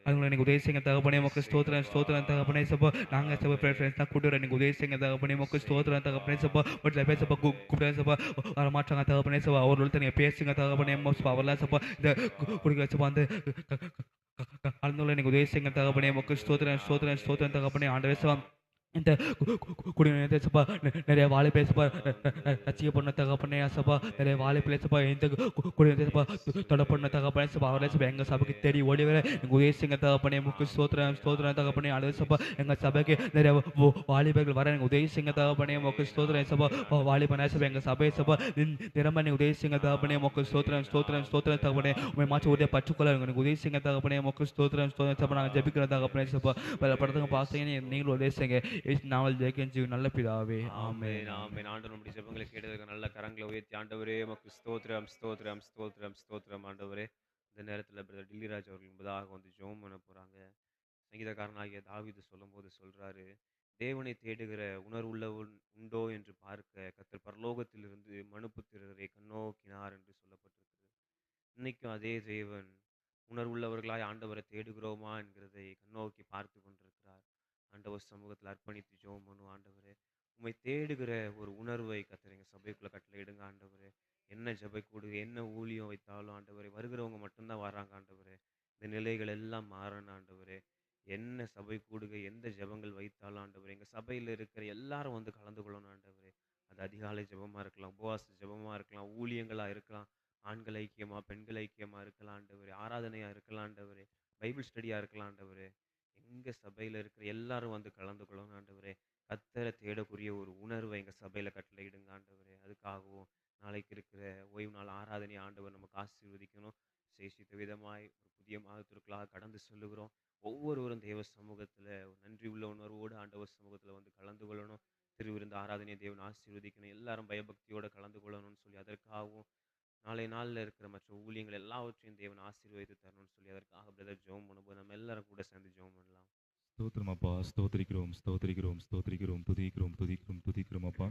அவங்களை எனக்கு உதவி செய்யுங்க தகப்பனே. உமக்கு ஸ்தோத்திரம் ஸ்தோத்திரம் தகப்பனே சப்பா. நாங்கள் சப்பா ஃப்ரெண்ட்ஸ் தான் கூட்டு வர எனக்கு உதவி செய்யுங்க தகப்பனே. உமக்கு ஸ்தோத்திரம் தகப்பனே சப்பா. வீட்டில் பேர் சப்பா கூப்பிட்டு சப்பா வர மாட்டாங்க தகப்பனே சப்பா. அவர்கள்ட்ட நீங்கள் பேசுங்க தகப்பனே. சப்பா அவர்லாம் சப்பா இந்த குடிக்க சப்பா வந்து கலந்துள்ள எனக்கு உதவி செய்யுங்க தகப்பனே. உமக்கு ஸ்தோத்திரம் ஸ்தோத்திரம் ஸ்தோத்திரம் தகப்பனே. ஆண்டவரே சப்பா இந்த குடிநீர் சப்பா நிறைய வாழை பேசப்பா ரசிக்க பண்ண தகப்பனே சப்பா. நிறைய வாழை பேசப்பா இந்த குடிநீர் சப்பா தொட பண்ண தகப்பனே சப்பா. அவரே சப்பா எங்கள் சபைக்கு தேடி ஓடி வர எங்கள் உதவி செய்யுங்க தகப்பனே. முக்கு ஸ்தோத்திரம் ஸ்தோத்திரம் தகப்பனே. அழுது சப்பா எங்கள் சபைக்கு நிறைய வாலிபர்கள் வர எனக்கு உதவி செய்யுங்க தகப்பனே. முக்கு ஸ்தோத்திரம் சப்பா வாலிபன சப்பா எங்கள் சபை சப்பா நிரம்ப நீ உதவி செய்யுங்க தகப்பனே. முக்கு ஸ்தோத்திரம் ஸ்தோத்திரம் ஸ்தோத்திரம் தகப்பனே. உண்மை மாற்றி உதவி பச்சுக்கொள்ள எனக்கு உதவி செய்யுங்க தகப்பனே. முக்கு ஸ்தோத்திரம் ஸ்தோத்திரம் சப்பா நாங்கள் ஜெபிக்கிற தகப்பனே சப்பா பல படத்துக்கு பாசங்க நீங்களும் உதவி செய்யுங்க. நாவல் ஜெயக்கஞ்சி நல்ல பிதாவே ஆமென் ஆமென். ஆண்டவர் நம்முடைய ஜெபங்களை கேட்டதற்கு நல்ல கரங்களை உயர்த்தி ஆண்டவரே உமக்கு ஸ்தோத்திரம் ஸ்தோத்திரம் ஸ்தோத்திரம் ஸ்தோத்திரம் ஆண்டவரே. இந்த நேரத்தில் பிரதர் டில்லிராஜ் அவர்கள் என்பதாக வந்து ஜெபம் பண்ண போறாங்க. சங்கீதக்காரனாகிய தாவீது சொல்லும்போது சொல்றாரு, தேவனை தேடுகிற உணர்வுள்ளவன் உண்டோ என்று பார்க்க கர்த்தர் பரலோகத்திலிருந்து மனுப்புத்திரரை கண்ணோக்கினார் என்று சொல்லப்பட்டிருக்கிறது. இன்னைக்கும் அதே தேவன் உணர்வுள்ளவர்களாய் ஆண்டவரை தேடுகிறோமா என்கிறதை கண்ணோக்கி பார்த்து கொண்டிருக்கிறார். ஆண்டவர் சமூகத்தில் அர்ப்பணித்து ஜெபம் பண்ணுவோம். ஆண்டவரே உம்மை தேடுகிற ஒரு உணர்வை கர்த்தர் எங்கள் சபைக்குள்ள கட்டளையிடுங்க ஆண்டவரே. என்ன ஜெப கூடு என்ன ஊழியம் வைத்தாலும் ஆண்டவரே வருகிறவங்க மட்டும்தான் வர்றாங்க ஆண்டவரே. இந்த நிலைகள் எல்லாம் மாறணும் ஆண்டவரே. என்ன சபை கூடுகை எந்த ஜெபங்கள் வைத்தாலும் ஆண்டவரே எங்கள் சபையில் இருக்கிற எல்லாரும் வந்து கலந்து கொள்ளணும் ஆண்டவரே. அது அதிகாலை ஜெபமா இருக்கலாம், உபவாச ஜெபமா இருக்கலாம், ஊழியங்களா இருக்கலாம், ஆண்கள் ஐக்கியமா பெண்கள் ஐக்கியமா இருக்கலாம் ஆண்டவரே, ஆராதனையா இருக்கலாம் ஆண்டவரே, பைபிள் ஸ்டடியா இருக்கலாம் ஆண்டவரே. எங்க சபையில இருக்கிற எல்லாரும் வந்து கலந்து கொள்ளணும் ஆண்டவரே. கர்த்தரை தேடக்கூடிய ஒரு உணர்வை எங்க சபையில கட்டளையிடுங்க ஆண்டவரே. அதுக்காகவும் நாளைக்கு இருக்கிற ஓய்வு நாள் ஆராதனை ஆண்டவர் நமக்கு ஆசீர்வதிக்கணும். சேஷித்த விதமாய் ஒரு புதிய மாதத்திற்குள்ளாக கடந்து சொல்லுகிறோம். ஒவ்வொருவரும் தேவ சமூகத்துல ஒரு நன்றி உள்ள உணர்வோடு ஆண்டவர் சமூகத்துல வந்து கலந்து கொள்ளணும். திருவிருந்து ஆராதனை தேவன் ஆசீர்வதிக்கணும். எல்லாரும் பயபக்தியோட கலந்து கொள்ளணும்னு சொல்லி அதற்காகவும் நாளை நாளில் இருக்கிற மற்ற ஊழியங்கள் எல்லாவற்றையும் தேவன் ஆசீர்வதித்து தரணும்னு சொல்லி அதற்காக பிரதர் ஜெபம் பண்ணும்போது நம்ம எல்லாரும் கூட சேர்ந்து ஜெபம் பண்ணலாம். ஸ்தோத்திரம் அப்பா, ஸ்தோத்திரிக்கிறோம் ஸ்தோத்திரிக்கிறோம் ஸ்தோத்திரிக்கிறோம், துதிக்கிறோம் துதிக்கிறோம் துதிக்கிறோம் அப்பா.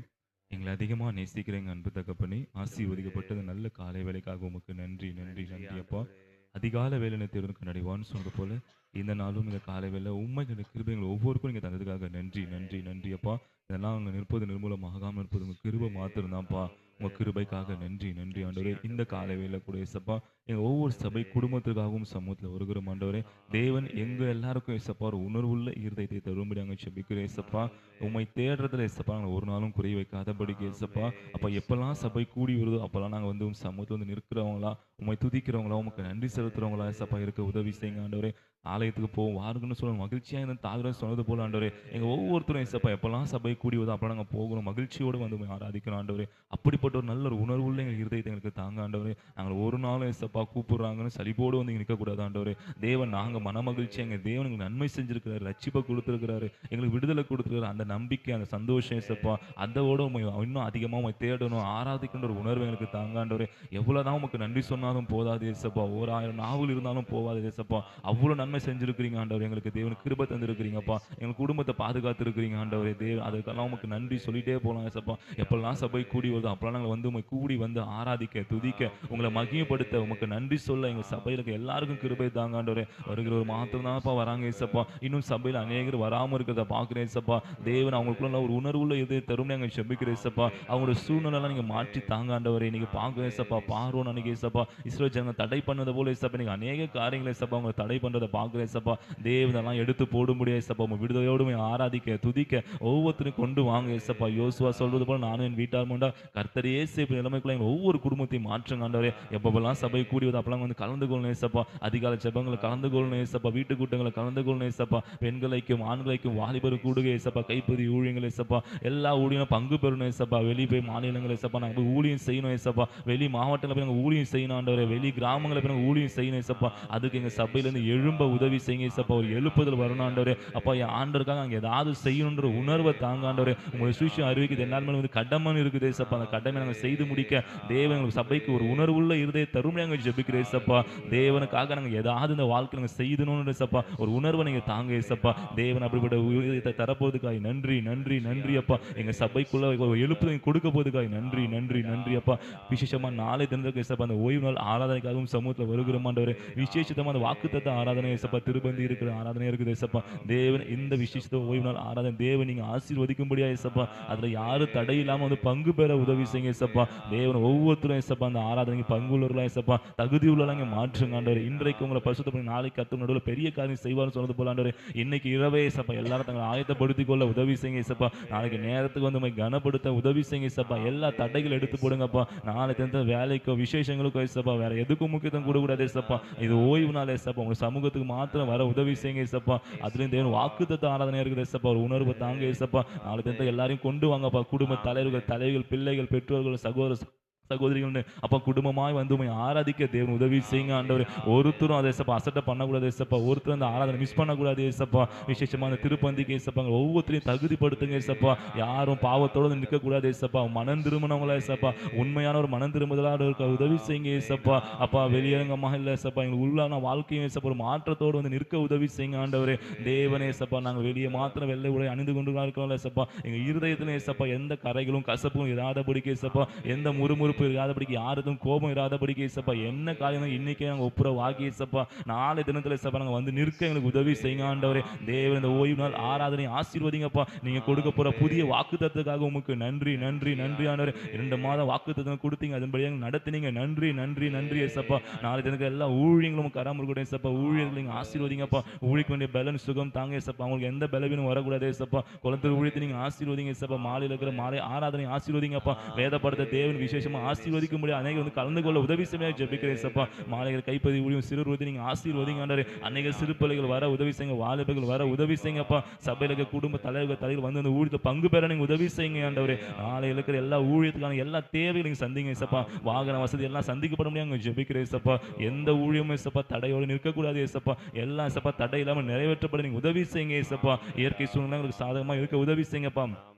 எங்களை அதிகமா நேசிக்கிற எங்க அன்பு தகப்பனே, ஆண்டவரே, ஆசீர்வதிக்கப்பட்ட இந்த நல்ல காலை வேளைக்காக உமக்கு நன்றி, நன்றி, நன்றி நன்றி அப்பா. ஆண்டவரே. அதிகாலை வேளையில தேவனுக்கு கண்ணடைவான்னு சொன்னது போல, இந்த நாளும் இந்த காலை வேளையில உண்மைகள் கிருபைகள் ஒவ்வொருக்கும் நீங்க தந்ததுக்காக நன்றி, நன்றி, நன்றி அப்பா. இதெல்லாம் அங்க நிற்பது நிர்மூலமாகாம இருப்பது உங்க கிருபை மாத்திரம் தான்ப்பா. உங்க ஆமென் அப்பா. கிருபைக்காக நன்றி, நன்றி நன்றி ஆண்டவரே. இந்த ஆண்டவரே. காலை வேளையில கூட ஏசப்பா, எங்க ஒவ்வொரு சபை ஆண்டவரே. குடும்பத்துக்காகவும் சமூகத்துல வருகிறோம் ஆண்டவரே. தேவன் ஆண்டவரே. எங்க எல்லாருக்கும் ஏசப்பா ஒரு உணர்வுள்ள இருதயத்தை தரும்படி அங்க ஜெபிக்கிறேன் ஏசப்பா. ஆண்டவரே. உம்மை தேடுறதுல ஏசப்பா நாங்க ஒரு நாளும் குறை வைக்காதபடிக்கு ஏசப்பா. அப்ப ஆமென் எப்பல்லாம் இயேசுவா. சபை கூடி வருதோ அப்பல்லாம் நாங்க வந்து உம் சமூகத்துல வந்து நிற்கிறவங்களா, உம்மை துதிக்கிறவங்களா, உமக்கு நன்றி செலுத்துறவங்களா ஏசப்பா இருக்க உதவி செய்யுங்க ஆண்டவரே. ஆலயத்துக்கு போவோம் வாருங்கன்னு சொல்ல மகிழ்ச்சியா இருந்த தாழ்வுன்னு சொன்னது போல ஆண்டவரே. எங்க ஒவ்வொருத்தரும் ஏசப்பா எப்பல்லாம் சபை கூடி வருதோ அப்பல்லாம் நாங்க போகணும். மகிழ்ச்சியோடு வந்து உம்மை ஆராதிக்கணும் ஆண்டவரே. அப்படிப்பட்ட ஒரு நல்ல ஒரு உணர்வுள்ள எங்க இருதயத்தை எங்களுக்கு தாங்க ஆண்டவரே. நாங்க ஒரு நாளும் ஏசப்பா கூப்பிடுறாங்கன்னு சலிப்போடு வந்து இங்க நிற்கக்கூடாது ஆண்டவரே. தேவன் நாங்க மனமகிழ்ச்சியா எங்க தேவன் எங்களுக்கு நன்மை செஞ்சிருக்கிறாரு, ரட்சிப்பை கொடுத்திருக்கிறாரு, எங்களுக்கு விடுதலை கொடுத்திருக்கிறாரு. அந்த நம்பிக்கை, அந்த சந்தோஷம் ஏசப்பா, அதோட உம்மை இன்னும் அதிகமா உம்மை தேடணும், ஆராதிக்கின்ற ஒரு உணர்வு எங்களுக்கு தாங்க ஆண்டவரே. எவ்வளவுதான் உமக்கு நன்றி சொன்னாலும் போதாது ஏசப்பா. 1000 நாவுகள் இருந்தாலும் போகாது ஏசப்பா. அவ்வளவு நன்மை செஞ்சிருக்கிறீங்க ஆண்டவரே. எங்களுக்கு தேவன் கிருபை தந்திருக்கிறீங்கப்பா. எங்க குடும்பத்தை பாதுகாத்து இருக்கிறீங்க ஆண்டவரே. அதுக்கெல்லாம் உமக்கு நன்றி சொல்லிட்டே போலாம் ஏசப்பா. எப்பெல்லாம் சபை கூடி வருதோ அப்பெல்லாம் நாங்க வந்து உம்மை கூடி வந்து ஆராதிக்க, துதிக்க, உங்களை மகிமைப்படுத்த, உமக்கு நன்றி சொல்ல எங்க சபையில இருக்க எல்லாருக்கும் கிருபை தாங்க ஆண்டவரே. வருகிறவர் மாத்திரம் தான்ப்பா வராங்க ஏசப்பா. இன்னும் சபையில அநேகர் வராம இருக்கிறத பார்க்கிறேன் ஏசப்பா. தேவன் அவங்களுக்குள்ள ஒரு உணர்வுள்ள இதய தரும்னு நாங்க ஜெபிக்கிறேன் ஏசப்பா. அவங்களோட சூழ்நிலைலாம் நீங்க மாற்றி தாங்க ஆண்டவரே. இன்னைக்கு பார்க்கிறேன் ஏசப்பா. பார்வோன் அன்னைக்கு ஏசப்பா இஸ்ரவேல் ஜனங்க தடை பண்ணது போல ஏசப்பா இன்னைக்கு அநேக காரியங்கள் ஏசப்பா அவங்க தடை பண்றதை பார்க்கிறேன் ஏசப்பா. தேவனெல்லாம் எடுத்து போட முடியாது ஏசப்பா. உங்க விடுதலையோடு உம்மை ஆராதிக்க, துதிக்க ஒவ்வொருத்தரையும் கொண்டு வாங்க ஏசப்பா. யோசுவா சொல்றது போல நானும் என் வீட்டார் முண்டா கர்த்தர் இயேசு நிலைமைக்குள்ள எங்க ஒவ்வொரு குடும்பத்தையும் மாற்றுங்க ஆண்டவரே. எப்பப்பெல்லாம் சபை கூடி வருதோ அப்பெல்லாம் வந்து கலந்து கொள்ளணும் ஏசப்பா. அதிகாலை ஜெபங்களை கலந்து கொள்ளணும் ஏசப்பா. வீட்டு கூட்டங்களை கலந்து கொள்ளணும் ஏசப்பா. பெண்களைக்கும் ஆண்களைக்கும் வாலிபர் கூடுக ஏசப்பா. கைப்பதி ஊழியங்கள் ஏசப்பா. எல்லா ஊழியம் பங்கு பெறணும் ஏசப்பா. வெளியே போய் மாநிலங்கள் ஏசப்பா நாங்க போய் ஊழியம் செய்யணும் ஏசப்பா. வெளி மாவட்டங்களில் போய் நாங்க ஊழியம் செய்யணும் ஆண்டவரே. வெளி கிராமங்களில் போய் நாங்க ஊழியம் செய்யணும் ஏசப்பா. அதுக்கு எங்க சபையிலேருந்து எழும்ப உதவி செய்யுங்க ஏசப்பா. ஒரு எழுப்புதல் வரணும் ஆண்டவரே. அப்பா என் ஆண்டருக்காக அங்கே ஏதாவது செய்யணுன்ற உணர்வை தாங்க ஆண்டவரே. உங்களுடைய சுவிசேஷம் அறிவிக்குது எல்லாருமே வந்து கடமைன்னு இருக்குது ஏசப்பா. அந்த கடமை நாங்கள் செய்து முடிக்க தேவன் எங்களுக்கு சபைக்கு ஒரு உணர்வுள்ள இருதய தருமையை நாங்கள் ஜெபிக்கிறோம் ஏசப்பா. தேவனுக்காக நாங்கள் ஏதாவது இந்த வாழ்க்கை நாங்கள் செய்தணும்னு ஏசப்பா ஒரு உணர்வை நீங்கள் தாங்க ஏசப்பா. தேவன் அப்படிப்பட்ட இதயத்தை தரப்போவதுக்காய் நன்றி, நன்றி, நன்றி அப்பா. எங்க சபைக்குள்ள ஒரு எழுப்புதலை கொடுக்க போவதுக்காய் நன்றி, நன்றி, நன்றி அப்பா. விசேஷமா நாளை தினத்துக்கு ஏசப்பா அந்த ஓய்வு நாள் ஆராதனைக்காகவும் சமூகத்தில் வருகிறோம் ஆண்டவரே. விசேஷமா அந்த வாக்குத்தத்த ஆராதனை ஏசப்பா, திருப்பந்தி இருக்கிற ஆராதனை இருக்குது ஏசப்பா. தேவன் இந்த விசேஷத்தை ஓய்வு நாள் ஆராதனை தேவன் நீங்க ஆசீர்வதிக்கும்படியா ஏசப்பா. அதுல யாரும் தடை இல்லாம வந்து பங்கு பெற உதவி செய்யுங்க ஏசப்பா. தேவன் ஒவ்வொருத்தரும் ஏசப்பா அந்த ஆராதனைக்கு பங்கு உள்ளவர்களா ஏசப்பா, தகுதி உள்ளவங்க மாற்றுங்க ஆண்டவரே. இன்றைக்கு உங்களை பரிசுத்தம் பண்ணி நாளைக்கு கர்த்தர் நடுவில் பெரிய காரியம் செய்வார்னு சொன்னது போல ஆண்டவரே. இன்னைக்கு இரவே ஏசப்பா எல்லாரும் தங்களை ஆயத்தப்படுத்திக் கொள்ள உதவி செய்யுங்க ஏசப்பா. நாளைக்கு நேரத்துக்கு வந்து உம்மை கனப்படுத்த உதவி செய்யுங்க ஏசப்பா. எல்லா தடைகள் எடுத்து போடுங்கப்பா. நாளை தெரிந்த வேலைக்கோ விசேஷங்களுக்கோ ஏசப்பா வேற எதுக்கும் முக்கியத்துவம் கொடுக்கூடாது ஏசப்பா. இது ஓய்வு நாள் ஏசப்பா. உங்க சமூகத்துக்கு மாத்திரம் வர உதவி செய்யுங்க ஏசப்பா. அதுலயும் தேவன் வாக்குத்தத்த ஆராதனை இருக்குது ஏசப்பா. ஒரு உணர்வு தாங்க ஏசப்பா. நாளை தெரிந்த எல்லாரையும் கொண்டு வாங்கப்பா. குடும்ப தலைவர்கள், தலைவிகள், பிள்ளைகள், பெற்றோர்கள், சகோதர சகோதரிகள் அப்பா குடும்பமாய் வந்து உம்மை ஆராதிக்க தேவன் உதவி செய்யுங்க ஆண்டவரே. ஒருத்தரும் அதை ஏசப்பா அசட்டை பண்ணக்கூடாது ஏசப்பா. ஒருத்தரும் அந்த ஆராதனை மிஸ் பண்ணக்கூடாது ஏசப்பா. விசேஷமா அந்த திருப்பந்திக்கு ஏசப்பா ஒவ்வொருத்தரையும் தகுதிப்படுத்துங்க ஏசப்பா. யாரும் பாவத்தோடு நிற்கக்கூடாது ஏசப்பா. மனம் திரும்பினவங்களா ஏசப்பா, உண்மையான ஒரு மனம் திரும்புதலாக இருக்க உதவி செய்யுங்க ஏசப்பா. அப்பா வெளியரங்கமாக இல்லை ஏசப்பா, எங்களுக்கு உள்ளான வாழ்க்கையும் ஏசப்பா ஒரு மாற்றத்தோடு வந்து நிற்க உதவி செய்யுங்க ஆண்டவரே. தேவனே ஏசப்பா நாங்கள் வெளியே மாத்திரம் வெள்ளை உடை அணிந்து கொண்டு இருக்கோம் ஏசப்பா. எங்க இருதயத்தில் ஏசப்பா எந்த கரைகளும் கசப்பும் இராதபடிக்கு ஏசப்பா, எந்த முறுமுறுப்பு இராதபடிக்கு, யாருக்கும் கோபம் இராதபடிக்கு ஏசப்பா, என்ன காரியம் இன்னைக்கே நாங்கள் ஒப்புரவாகி ஏசப்பா நாளை தினத்தில் ஏசப்பா நாங்கள் வந்து நிற்க எங்களுக்கு உதவி செய்யுங்க ஆண்டவரே. தேவன் இந்த ஓய்வு நாள் ஆராதனை ஆசீர்வதிங்கப்பா. நீங்க கொடுக்க போற புதிய வாக்குத்தத்தத்துக்காக உமக்கு நன்றி, நன்றி, நன்றி ஆண்டவரே. 2 மாத வாக்குத்தத்தம் கொடுத்தீங்க, அதன்படி நடத்தினீங்க. நன்றி, நன்றி, நன்றி ஏசப்பா. நாளை தினத்துக்கு எல்லா ஊழியங்களும் கராமல் கூட ஏசப்பா. ஊழியர்கள் நீங்க ஆசீர்வதிங்கப்பா. ஊழிக்க வேண்டிய பலன் சுகம் தாங்க ஏசப்பா. அவங்களுக்கு எந்த பலவீனம் வரக்கூடாது ஏசப்பா. குளத்தில் ஊழியத்தை நீங்க ஆசீர்வதிங்க ஏசப்பா. மாலையில் இருக்கிற மாலை ஆராதனை ஆசீர்வதிங்கப்பா. வேதப்படுத்த தேவன் விசேஷமா ஆசீர்வதிக்கும்படி அநேகர் வந்து கலந்து கொள்ள உதவி செய்ய ஜெபிக்கிறேன் ஏசப்பா. மாலைகள் கைப்பதி ஊழியம் சிறு ஊழியத்தை நீங்க ஆசீர்வதிங்க ஆண்டவரே. அநேக சிறு பிள்ளைகள் வர உதவி செய்யுங்க, வாலிபர்கள் வர உதவி செய்யுங்கப்பா. சபையில இருக்க குடும்ப தலைவர் வந்து அந்த ஊழியத்தை பங்கு பெற நீங்க உதவி செய்யுங்க ஆண்டவரே. நாளையில் இருக்கிற எல்லா ஊழியத்துக்கான எல்லா தேவையும் நீங்க சந்திங்க ஏசப்பா. வாகன வசதி எல்லாம் சந்திக்கப்பட முடியாது ஜெபிக்கிறேன் ஏசப்பா. எந்த ஊழியமும் ஏசப்பா தடையோடு நிற்கக்கூடாது ஏசப்பா. எல்லாம் ஏசப்பா தடை இல்லாமல் நிறைவேற்றப்பட நீங்க உதவி செய்யுங்க ஏசப்பா. இயற்கை சூழ்நிலை உங்களுக்கு சாதகமா இருக்க உதவி செய்யுங்கப்பா.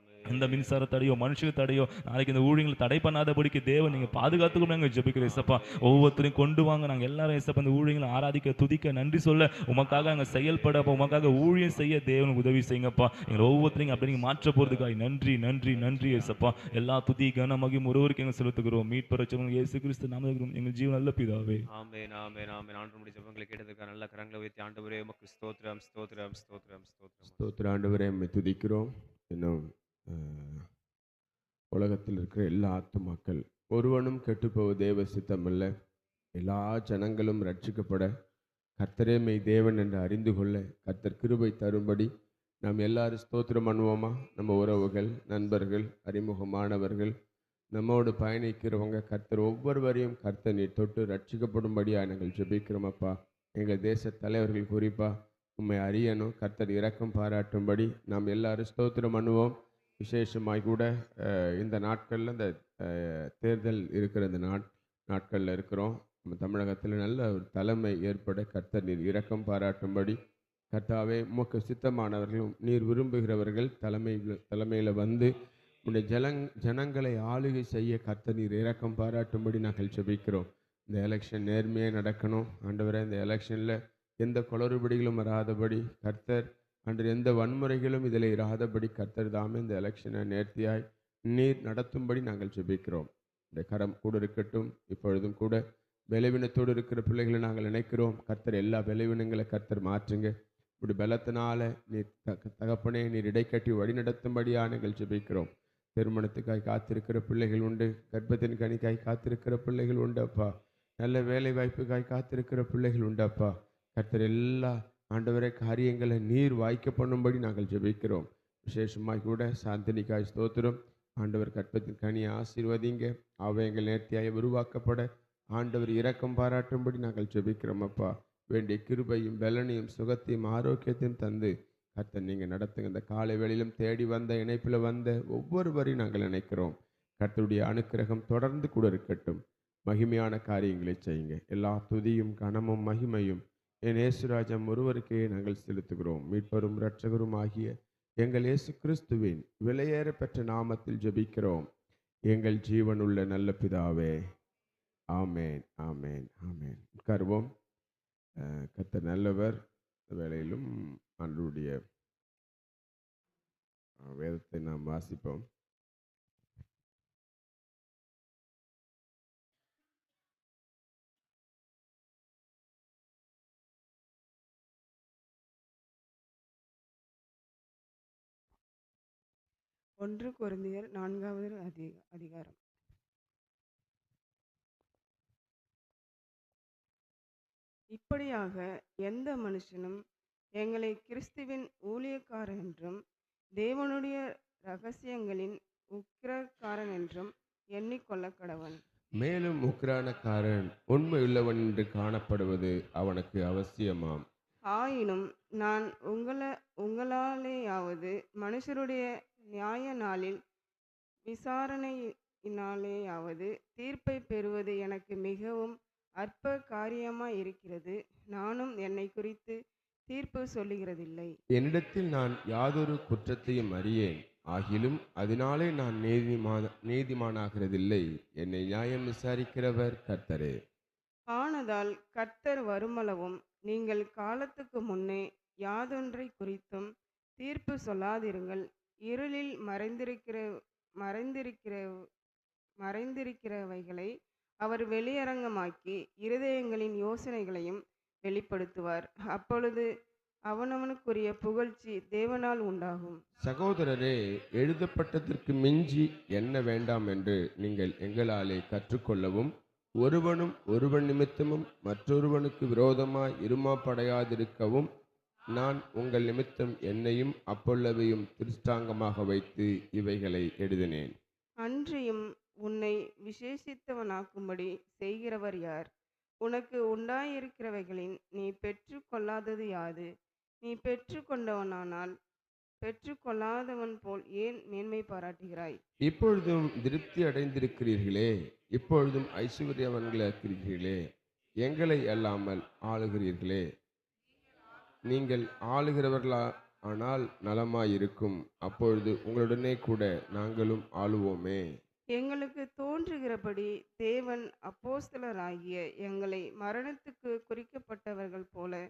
எந்த மின்சார தடையோ மனுஷ தடையோ நாளைக்கு இந்த ஊழியங்களை தடை பண்ணாதபடிக்கு தேவன் நீங்க பாதுகாத்துக்கும் நாங்கள் ஜெபிக்கிறோம் ஏசப்பா. ஒவ்வொருத்தரையும் கொண்டு வாங்க, நாங்கள் எல்லாரும் ஏசப்பா இந்த ஊழியங்களை ஆராதிக்க துதிக்க நன்றி சொல்ல உமக்காக நாங்கள் செயல்பட உமக்காக ஊழியம் செய்ய தேவனுக்கு உதவி செய்யுங்கப்பா. எங்களை ஒவ்வொருத்தரையும் அப்படி நீங்க மாற்ற போறதுக்காக நன்றி நன்றி நன்றி ஏசப்பா. எல்லா துதி கன மகிமையும் ஒருவருக்கு எங்க செலுத்துகிறோம். மீட்பரச்சவங்க இயேசு கிறிஸ்து நாமத்தில் எங்கள் ஜீவன் நல்ல பிதாவே. ஆமென் ஆமென் ஆமென். ஆண்டவருடைய ஜெபங்களை கேட்டதற்காக நல்ல கரங்களை உயர்த்தி ஆண்டவரே உமக்கு ஸ்தோத்திரம் ஸ்தோத்திரம் ஸ்தோத்திரம் ஸ்தோத்திரம். ஸ்தோத்திர ஆண்டவரே, உம்மை துதிக்கிறோம். இன்னும் உலகத்தில் இருக்கிற எல்லா ஆத்துமாக்கள் ஒருவனும் கெட்டுப்போவ தேவ சித்தமல்ல, எல்லா ஜனங்களும் ரட்சிக்கப்பட கர்த்தரே மெய் தேவன் என்று அறிந்து கொள்ள கர்த்தர் கிருபை தரும்படி நாம் எல்லாரும் ஸ்தோத்திரம் பண்ணுவோமா? நம்ம உறவுகள், நண்பர்கள், அறிமுகமானவர்கள், நம்மோடு பயணிக்கிறவங்க கர்த்தர் ஒவ்வொருவரையும் கர்த்தர் நீர் தொட்டு ரட்சிக்கப்படும்படியாக நாங்கள் ஜெபிக்கிறோம் அப்பா. எங்கள் தேச தலைவர்கள் குறிப்பாக உம்மை அறியணும், கர்த்தர் இரக்கம் பாராட்டும்படி நாம் எல்லாரும் ஸ்தோத்திரம் பண்ணுவோம். விசேஷமாய் கூட இந்த நாட்களில் இந்த தேர்தல் இருக்கிற இந்த நாட்களில் இருக்கிறோம். நம்ம தமிழகத்தில் நல்ல ஒரு தலைமை ஏற்பட கர்த்தர் நீர் இரக்கம் பாராட்டும்படி, கர்த்தாவே உமக்கு சித்தமானவர்களும் நீர் விரும்புகிறவர்கள் தலைமையில் வந்து உடைய ஜனங்களை ஆளுகை செய்ய கர்த்தர் நீர் இரக்கம் பாராட்டும்படி நாங்கள் ஜெபிக்கிறோம். இந்த எலெக்ஷன் நேர்மையாக நடக்கணும் ஆண்டவரே. இந்த எலெக்ஷனில் எந்த குளறுபடிகளும் வராதபடி கர்த்தர் அன்று எந்த வன்முறைகளும் இதில் இராதபடி கர்த்தர் தாமே இந்த எலெக்ஷனை நேர்த்தியாய் நீர் நடத்தும்படி நாங்கள் ஜெபிக்கிறோம். இந்த கரம் கூட இருக்கட்டும். இப்பொழுதும் கூட பலவீனத்தோடு இருக்கிற பிள்ளைகளை நாங்கள் நினைக்கிறோம். கர்த்தர் எல்லா பலவீனங்களை கர்த்தர் மாற்றுங்க. இப்படி பலத்தினால நீர் தகப்பனே நீர் இடைக்கட்டி வழி நடத்தும்படியாக நாங்கள் ஜெபிக்கிறோம். திருமணத்துக்காய் காத்திருக்கிற பிள்ளைகள் உண்டு, கர்ப்பத்தின் கனிக்காய் காத்திருக்கிற பிள்ளைகள் உண்டு அப்பா. நல்ல வேலை வாய்ப்புக்காய் காத்திருக்கிற பிள்ளைகள் உண்டு அப்பா. கர்த்தர் எல்லா ஆண்டவரே காரியங்களை நீர் வாய்க்க பண்ணும்படி நாங்கள் ஜெபிக்கிறோம். விசேஷமாய் கூட சாந்தினிக்காய் ஸ்தோத்திரம். ஆண்டவர் கர்ப்பத்தின் கனியை ஆசீர்வதிங்க. அவை எங்கள் நேர்த்தியாய் உருவாக்கப்பட ஆண்டவர் இரக்கம் பாராட்டும்படி நாங்கள் ஜெபிக்கிறோம் அப்பா. வேண்டிய கிருபையும் பலனையும் சுகத்தையும் ஆரோக்கியத்தையும் தந்து கர்த்தர் நீங்கள் நடத்துங்க. இந்த காலை வேளையிலும் தேடி வந்த இணைப்பில் வந்த ஒவ்வொருவரையும் நாங்கள் நினைக்கிறோம். கர்த்தருடைய அனுக்கிரகம் தொடர்ந்து கூட இருக்கட்டும். மகிமையான காரியங்களை செய்யுங்க. எல்லா துதியும் கனமும் மகிமையும் என் இயேசுராஜம் ஒருவருக்கே நாங்கள் செலுத்துகிறோம். மீட்பரும் இரட்சகரும் ஆகிய எங்கள் இயேசு கிறிஸ்துவின் விலையேற பெற்ற நாமத்தில் ஜெபிக்கிறோம் எங்கள் ஜீவனுள்ள நல்ல பிதாவே. ஆமேன் ஆமேன் ஆமேன். உட்காருவோம். கர்த்தர் நல்லவர். வேளையிலும் ஆண்டவருடைய வேதத்தை நாம் வாசிப்போம். ஒன்று கொரிந்தியர் 4வது அதிகாரம். இப்படியாக எந்த மனுஷனும் எங்களை கிறிஸ்துவின் ஊழியக்காரன் என்றும் தேவனுடைய இரகசியங்களின் உக்கிரக்காரன் என்றும் எண்ணிக்கொள்ள கடவன். மேலும் உக்கிரானக்காரன் உண்மையுள்ளவன் என்று காணப்படுவது அவனுக்கு அவசியமாம். ஆயினும் நான் உங்களாலேயாவது மனுஷருடைய நியாய நாளில் விசாரணையினாலேயாவது தீர்ப்பை பெறுவது எனக்கு மிகவும் அற்ப காரியமாய் இருக்கிறது. நானும் என்னை குறித்து தீர்ப்பு சொல்லுகிறதில்லை. என்னிடத்தில் நான் யாதொரு குற்றத்தையும் அறியேன், ஆகிலும் அதனாலே நான் நீதிமானாகிறதில்லை. என்னை நியாயம் விசாரிக்கிறவர் கர்த்தரே. ஆனதால் கர்த்தர் வருமளவும் நீங்கள் காலத்துக்கு முன்னே யாதொன்றை குறித்தும் தீர்ப்பு சொல்லாதிருங்கள். இருளில் மறைந்திருக்கிறவைகளை அவர் வெளியரங்கமாக்கி இருதயங்களின் யோசனைகளையும் வெளிப்படுத்துவார். அப்பொழுது அவனவனுக்குரிய புகழ்ச்சி தேவனால் உண்டாகும். சகோதரரே, எழுதப்பட்டதற்கு மிஞ்சி என்ன வேண்டாம் என்று நீங்கள் எங்களாலே கற்றுக்கொள்ளவும், ஒருவனும் ஒருவன் நிமித்தமும் மற்றொருவனுக்கு விரோதமாய் இருமாப்படையாதிருக்கவும் நான் உங்கள் நிமித்தம் என்னையும் அப்பொல்லவையும் திருஷ்டாங்கமாக வைத்து இவைகளை எழுதினேன். அன்றியும் உன்னை விசேஷித்தவனாக்கும்படி செய்கிறவர் யார்? உனக்கு உண்டாயிருக்கிறவைகளின் நீ பெற்று கொள்ளாதது யாது? நீ பெற்று கொண்டவனானால் பெற்றுக்கொள்ளாதவன் போல் ஏன் மேன்மை பாராட்டுகிறாய்? இப்பொழுதும் திருப்தி அடைந்திருக்கிறீர்களே, இப்பொழுதும் ஐஸ்வர்யவான்களாகிறீர்களே, எங்களை அல்லாமல் ஆளுகிறீர்களே. நீங்கள் ஆனால் நலமாயிருக்கும். அப்பொழுது உங்களுடனே கூட நாங்களும் ஆளுவோமே. எங்களுக்கு தோன்றுகிறபடி தேவன் அப்போஸ்தலராகிய எங்களை மரணத்துக்கு குறிக்கப்பட்டவர்கள் போல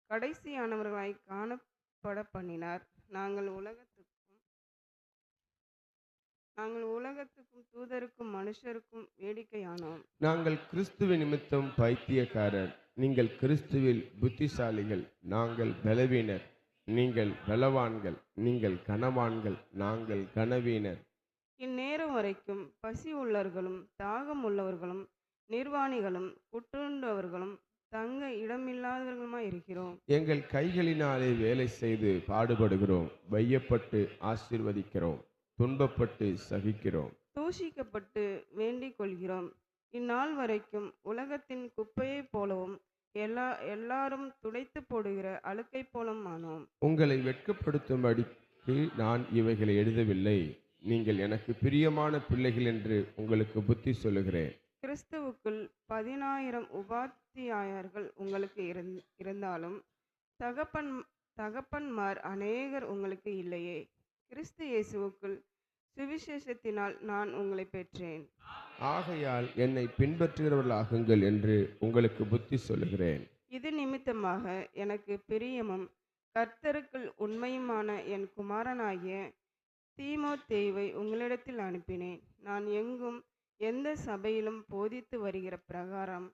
கடைசியானவர்களாய் காணப்பட பண்ணினார். நாங்கள் உலகத்துக்கும் தூதருக்கும் மனுஷருக்கும் வேடிக்கையானோம். நாங்கள் கிறிஸ்துவின் நிமித்தம் பைத்தியக்காரர், நீங்கள் கிறிஸ்துவில் புத்திசாலிகள். நாங்கள் பலவீனர், நீங்கள் பலவான்கள். நீங்கள் கனவான்கள், நாங்கள் கனவீனர். இந்நேரம் வரைக்கும் பசி உள்ளவர்களும் தாகம் உள்ளவர்களும் நிர்வாணிகளும் குற்றுண்டவர்களும் தங்க இடமில்லாதவர்களுமாய் இருக்கிறோம். எங்கள் கைகளினாலே வேலை செய்து பாடுபடுகிறோம், வையப்பட்டு ஆசீர்வதிக்கிறோம், துன்பப்பட்டு சகிக்கிறோம், தூஷிக்கப்பட்டு வேண்டிக் கொள்கிறோம். இந்நாள் வரைக்கும் உலகத்தின் குப்பையைப் போலவும் எல்லாரும் துடைத்து போடுகிற அழுக்கை போலும் ஆனோம். உங்களை வெட்கப்படுத்தும்படிக்கு நான் இவைகளை எழுதவில்லை. நீங்கள் எனக்கு பிரியமான பிள்ளைகள் என்று உங்களுக்கு புத்தி சொல்லுகிறேன். கிறிஸ்துவுக்குள் 10,000 உபாத்தியாயர்கள் உங்களுக்கு இருந்தாலும் தகப்பன்மார் அநேகர் உங்களுக்கு இல்லையே. கிறிஸ்து இயேசுவுக்குள் சுவிசேஷத்தினால் நான் உங்களை பெற்றேன். ஆகையால் என்னை பின்பற்றுகிறவர்களாகுங்கள் என்று உங்களுக்கு புத்தி சொல்லுகிறேன். இது நிமித்தமாக எனக்கு பிரியமும் கர்த்தருக்குள் உண்மையுமான என் குமாரனாகிய தீமோத்தேயுவை உங்களிடத்தில் அனுப்பினேன். நான் எங்கும் எந்த சபையிலும் போதித்து வருகிற பிரகாரம்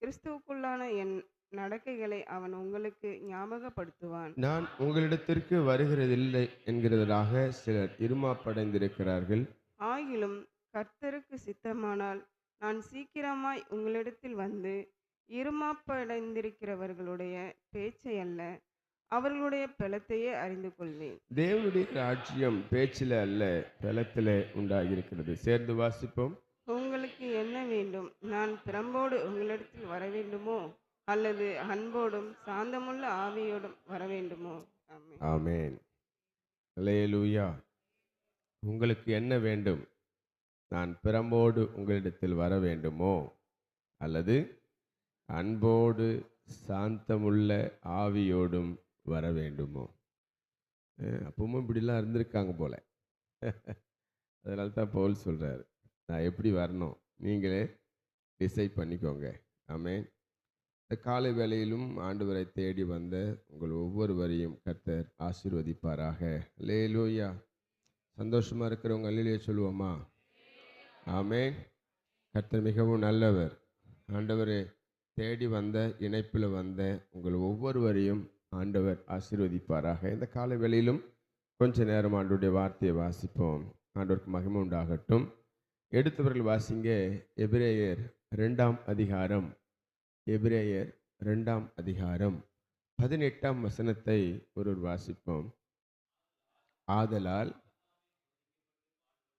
கிறிஸ்துவுக்குள்ளான என் நடக்கைகளை அவன் உங்களுக்கு ஞாபகப்படுத்துவான். நான் உங்களிடத்திற்கு வருகிறதில்லை என்கிறதாக சிலர் இருமாப்படைந்திருக்கிறார்கள். ஆகிலும் கர்த்தருக்கு சித்தமானால் நான் சீக்கிரமாய் உங்களிடத்தில் வந்து இருமாப்படைந்திருக்கிறவர்களுடைய பேச்சை அல்ல, அவர்களுடைய பலத்தையே அறிந்து கொள்வேன். தேவனுடைய ராஜ்யம் பேச்சில அல்ல, பலத்தில உண்டாகியிருக்கிறது. சேர்ந்து வாசிப்போம். உங்களுக்கு என்ன வேண்டும்? நான் பிரம்போடு உங்களிடத்தில் வர வேண்டுமோ, அல்லது அன்போடும் சாந்தமுள்ள ஆவியோடும் வர வேண்டுமோ? ஆமென். ஆமென். அல்லேலூயா. உங்களுக்கு என்ன வேண்டும்? நான் பிரம்போடு உங்களிடத்தில் வர வேண்டுமோ, அல்லது அன்போடு சாந்தமுள்ள ஆவியோடும் வர வேண்டுமோ? அப்பவும் இப்படிலாம் இருந்திருக்காங்க போல. அதனால தான் பவுல் சொல்றாரு, நான் எப்படி வரணும் நீங்களே டிசைட் பண்ணிக்கோங்க. ஆமென். இந்த காலை வேளையிலும் ஆண்டவரை தேடி வந்த உங்கள் ஒவ்வொருவரையும் கர்த்தர் ஆசீர்வதிப்பாராக. அல்லேலூயா. சந்தோஷமா இருக்கிறவங்க அல்லேலூயா சொல்லுவோமா? ஆமென். கர்த்தர் மிகவும் நல்லவர். ஆண்டவரை தேடி வந்த இணைப்பில் வந்த உங்கள் ஒவ்வொருவரையும் ஆண்டவர் ஆசீர்வதிப்பாராக. இந்த காலை வேளையிலும் கொஞ்ச நேரம் ஆண்டவருடைய வார்த்தையை வாசிப்போம். ஆண்டவருக்கு மகிமை உண்டாகட்டும். எடுத்தவர்கள் வாசிங்க. எபிரேயர் 2ஆம் அதிகாரம், எபிரேயர் 2ஆம் அதிகாரம் 18ஆம் வசனத்தை ஒருவர் வாசிப்போம். ஆதலால்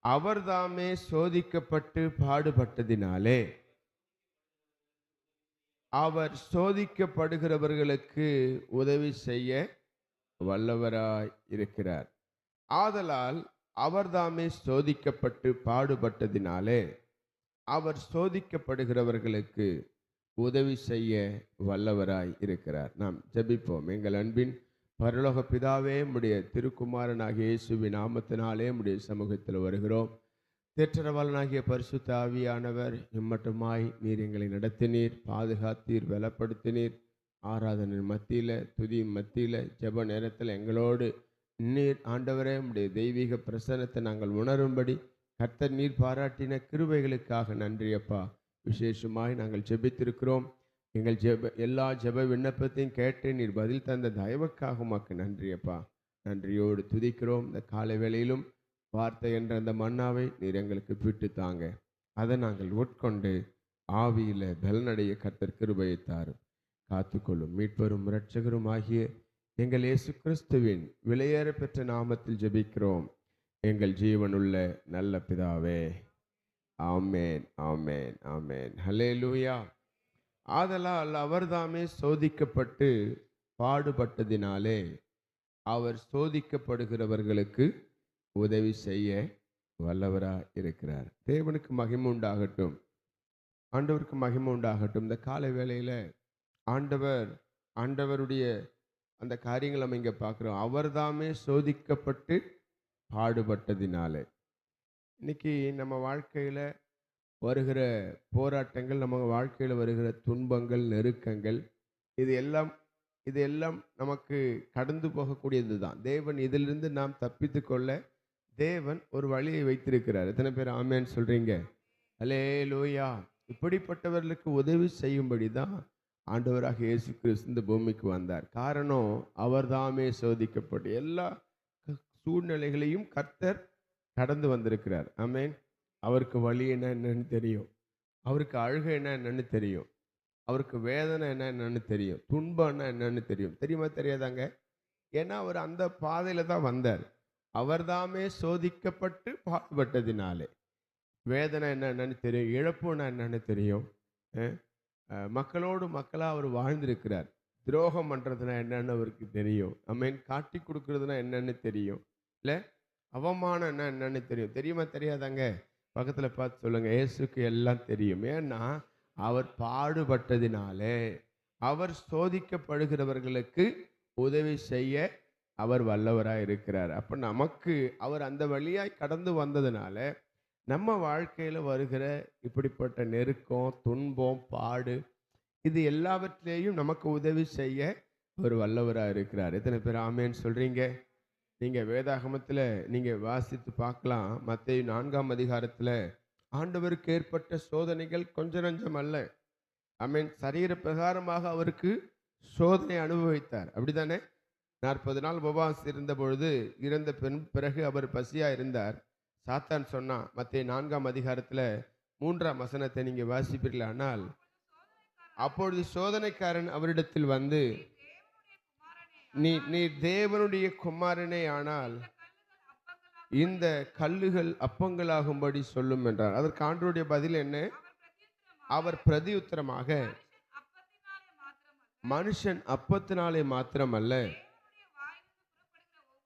அவர்தாமே சோதிக்கப்பட்டு பாடுபட்டதினாலே அவர் சோதிக்கப்படுகிறவர்களுக்கு உதவி செய்ய வல்லவராய் இருக்கிறார். ஆதலால் அவர்தாமே சோதிக்கப்பட்டு பாடுபட்டதினாலே அவர் சோதிக்கப்படுகிறவர்களுக்கு உதவி செய்ய வல்லவராய் இருக்கிறார். நாம் ஜெபிப்போம். எங்கள் அன்பின் பரலோக பிதாவே, உம்முடைய திருக்குமாரனாகிய இயேசுவின் நாமத்தினாலே உம்முடைய சமூகத்தில் வருகிறோம். தேற்றரவாளனாகிய பரிசுத்த ஆவியானவர், இம்மட்டுமாய் நீர் எங்களை நடத்தினீர், பாதுகாத்தீர், பலப்படுத்தினீர். ஆராதனை மத்தியில், துதி மத்தியில், ஜெப நேரத்தில் எங்களோடு நீர் ஆண்டவரே உம்முடைய தெய்வீக பிரசன்னத்தை நாங்கள் உணரும்படி கர்த்தர் நீர் பாராட்டின கிருபைகளுக்காக நன்றி அப்பா. விசேஷமாய் நாங்கள் ஜெபித்திருக்கிறோம். எங்கள் எல்லா ஜெப விண்ணப்பத்தையும் கேட்டு நீர் பதில் தந்த தயவுக்காக உமக்கு நன்றி அப்பா. நன்றியோடு துதிக்கிறோம். இந்த காலை வேளையிலும் வார்த்தை என்ற அந்த மன்னாவை நீர் எங்களுக்கு பிட்டு தாங்க. அதை நாங்கள் உட்கொண்டு ஆவியில் பலனடைய கர்த்தர் கிருபையை தாரும். காத்துக்கொள்ளும் மீட்பரும் இரட்சகரும் ஆகிய எங்கள் இயேசு கிறிஸ்துவின் விலையேற பெற்ற நாமத்தில் ஜெபிக்கிறோம் எங்கள் ஜீவனுள்ள நல்ல பிதாவே. ஆமேன், ஆமேன், ஆமேன். ஹல்லேலூயா. ஆதலால் அவர்தாமே சோதிக்கப்பட்டு பாடுபட்டதினாலே அவர் சோதிக்கப்படுகிறவர்களுக்கு உதவி செய்ய வல்லவராக இருக்கிறார். தேவனுக்கு மகிமை உண்டாகட்டும். ஆண்டவருக்கு மகிமை உண்டாகட்டும். இந்த காலை வேளையில் ஆண்டவருடைய அந்த காரியங்கள் நம்ம இங்கே பார்க்குறோம். அவர்தாமே சோதிக்கப்பட்டு பாடுபட்டதினாலே. இன்னைக்கு நம்ம வாழ்க்கையில் வருகிற போராட்டங்கள், நம்ம வாழ்க்கையில் வருகிற துன்பங்கள், நெருக்கங்கள், இது எல்லாம் இது எல்லாம் நமக்கு கடந்து போகக்கூடியது தான். தேவன் இதிலிருந்து நாம் தப்பித்து கொள்ள தேவன் ஒரு வழியை வைத்திருக்கிறார். எத்தனை பேர் ஆமென் சொல்றீங்க? அல்லேலூயா. இப்படிப்பட்டவர்களுக்கு உதவி செய்யும்படி தான் ஆண்டவராக இயேசு கிறிஸ்து இந்த பூமிக்கு வந்தார். காரணம், அவர்தாமே சோதிக்கப்பட்டு எல்லா சூழ்நிலைகளையும் கர்த்தர் கடந்து வந்திருக்கிறார். ஆமென். அவருக்கு வலி என்னன்னு தெரியும், அவருக்கு அழுகை என்னன்னு தெரியும், அவருக்கு வேதனை என்னன்னு தெரியும், துன்பம் என்னன்னு தெரியும். தெரியுமா தெரியாதாங்க? ஏன்னா அவர் அந்த பாதையில தான் வந்தார். அவர்தாமே சோதிக்கப்பட்டு பாடுபட்டதினாலே வேதனை என்னன்னு தெரியும், இழப்புன்னா என்னன்னு தெரியும். மக்களோடு மக்களாக அவர் வாழ்ந்திருக்கிறார். துரோகம் பண்ணுறதுனா என்னன்னு அவருக்கு தெரியும். ஆமென். காட்டி கொடுக்கறதுனா என்னன்னு தெரியும். இல்லை, அவமானம் என்னன்னு தெரியும். தெரியுமா தெரியாதாங்க? பக்கத்தில் பார்த்து சொல்லுங்க, இயேசுக்கு எல்லாம் தெரியும். ஏன்னா அவர் பாடுபட்டதினாலே, அவர் சோதிக்கப்படுகிறவர்களுக்கு உதவி செய்ய அவர் வல்லவராக இருக்கிறார். அப்போ நமக்கு அவர் அந்த வழியாய் கடந்து வந்ததுனால நம்ம வாழ்க்கையில் வருகிற இப்படிப்பட்ட நெருக்கம், துன்பம், பாடு, இது எல்லாவற்றிலேயும் நமக்கு உதவி செய்ய ஒரு வல்லவராக இருக்கிறார். எத்தனை பேர் ஆமேன்னு சொல்றீங்க? நீங்கள் வேதாகமத்தில் நீங்கள் வாசித்து பார்க்கலாம். மத்தேயு 4ஆம் அதிகாரத்தில் ஆண்டவருக்கு ஏற்பட்ட சோதனைகள் கொஞ்ச நஞ்சம் அல்ல. ஆமென். சரீர பிரகாரமாக அவருக்கு சோதனை அனுபவித்தார். அப்படித்தானே? 40 நாள் உபவாசம் இருந்த பொழுது இறந்த பிறகு அவர் பசியாக இருந்தார். சாத்தான் சொன்னான். மத்தேயு 4ஆம் அதிகாரத்தில் 3ஆம் வசனத்தை நீங்கள் வாசிப்பீர்களானால், அப்பொழுது சோதனைக்காரன் அவரிடத்தில் வந்து, நீ தேவனுடைய குமாரனே ஆனால் இந்த கல்லுகள் அப்பங்களாகும்படி சொல்லும் என்றார். அதற்கு ஆண்டவருடைய பதில் என்ன? அவர் பிரதியுத்தரமாக, மனுஷன் அப்பத்தினாலே மாத்திரமல்ல,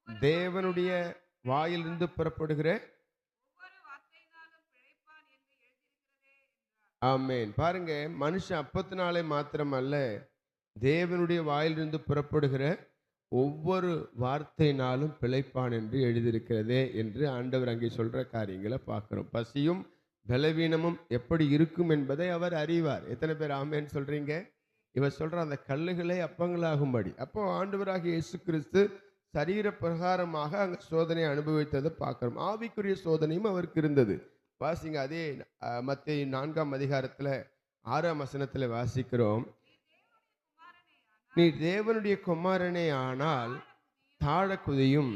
தேவனுடைய வாயிலிருந்து புறப்படுகிற ஆமென். பாருங்க, மனுஷன் அப்பத்தினாலே மாத்திரமல்ல, தேவனுடைய வாயிலிருந்து புறப்படுகிற ஒவ்வொரு வார்த்தையினாலும் பிழைப்பான் என்று எழுதியிருக்கிறதே என்று ஆண்டவர் அங்கே சொல்ற காரியங்களை பார்க்கிறோம். பசியும் பலவீனமும் எப்படி இருக்கும் என்பதை அவர் அறிவார். எத்தனை பேர் ஆமென்னு சொல்றீங்க? இவர் சொல்ற அந்த கல்லுகளை அப்பங்களாகும்படி. அப்போ ஆண்டவராக இயேசு கிறிஸ்து சரீர பிரகாரமாக அங்கே சோதனை அனுபவித்ததை பார்க்கிறோம். ஆவிக்குரிய சோதனையும் அவருக்கு இருந்தது. வாசிங்க, அதே மத்தேயு 4ஆம் அதிகாரத்தில் 6ஆம் வசனத்தில் வாசிக்கிறோம். நீ தேவனுடைய குமாரனே ஆனால் தாழ குதியும்.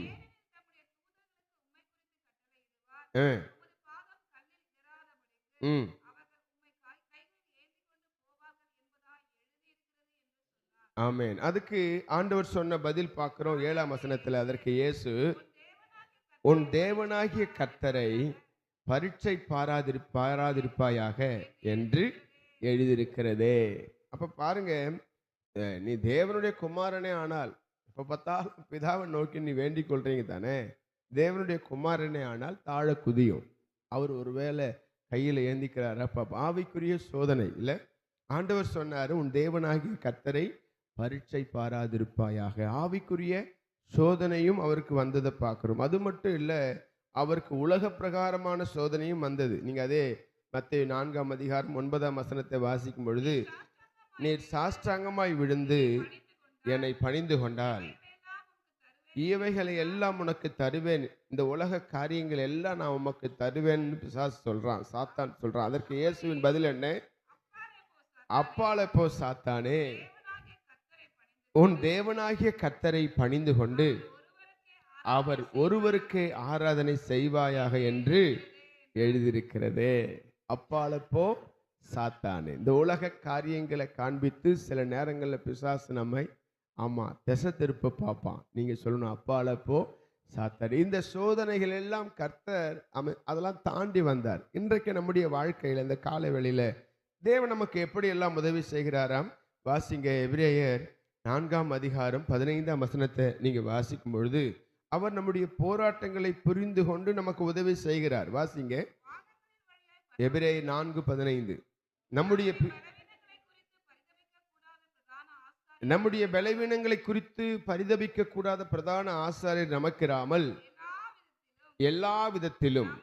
ஆமென். அதுக்கு ஆண்டவர் சொன்ன பதில் பார்க்கிறோம் 7ஆம் வசனத்தில். அதற்கு இயேசு, உன் தேவனாகிய கர்த்தரை பரீட்சை பாராதிருப்பாயாக என்று எழுதியிருக்கிறதே. அப்ப பாருங்க, நீ தேவனுடைய குமாரனே ஆனால், இப்ப பார்த்தாலும் பிதாவை நோக்கி நீ வேண்டிக் கொள்றீங்க தானே, தேவனுடைய குமாரனே ஆனால் தாழ குதியும். அவர் ஒருவேளை கையில் ஏந்திக்கிறார். அப்ப ஆவிக்குரிய சோதனை இல்லை. ஆண்டவர் சொன்னாரு, உன் தேவனாகிய கர்த்தரை பரீட்சை பாராதிருப்பாயாக. ஆவிக்குரிய சோதனையும் அவருக்கு வந்ததை பார்க்கிறோம். அது மட்டும் இல்லை, அவருக்கு உலக பிரகாரமான சோதனையும் வந்தது. நீங்க அதே மத்தேயு 4ஆம் அதிகாரம் 9ஆம் வசனத்தை வாசிக்கும் பொழுது, நீர் சாஷ்டாங்கமாய் விழுந்து என்னை பணிந்து கொண்டால் இவைகளை எல்லாம் உனக்கு தருவேன், இந்த உலக காரியங்கள் எல்லாம் நான் உமக்கு தருவேன்னு பிசாசு சொல்றான், சாத்தான் சொல்றான். அதற்கு இயேசுவின் பதில் என்ன? அப்பால போ சாத்தானே, உன் தேவனாகிய கர்த்தரை பணிந்து கொண்டு அவர் ஒருவருக்கே ஆராதனை செய்வாயாக என்று எழுதியிருக்கிறதே. அப்பால போ சாத்தானே. இந்த உலக காரியங்களை காண்பித்து சில நேரங்களில் பிசாசு நம்மை திசை திருப்ப பார்ப்பான். நீங்க சொல்லணும், அப்பால போ சாத்தானே. இந்த சோதனைகள் எல்லாம் கர்த்தர் அதெல்லாம் தாண்டி வந்தார். இன்றைக்கு நம்முடைய வாழ்க்கையில் இந்த காலை வேளையில தேவன் நமக்கு எப்படி எல்லாம் உதவி செய்கிறாராம். வாசிங்க, எபிரேயர் 4ஆம் அதிகாரம் 15ஆம் வசனத்தை நீங்க வாசிக்கும் பொழுது, அவர் நம்முடைய போராட்டங்களை புரிந்து கொண்டு நமக்கு உதவி செய்கிறார். வாசிங்க, எபிரேயர் 4:15. நம்முடைய நம்முடைய பலவீனங்களை குறித்து பரிதபிக்க கூடாத பிரதான ஆசாரியர் நமக்கிராமல் எல்லா விதத்திலும்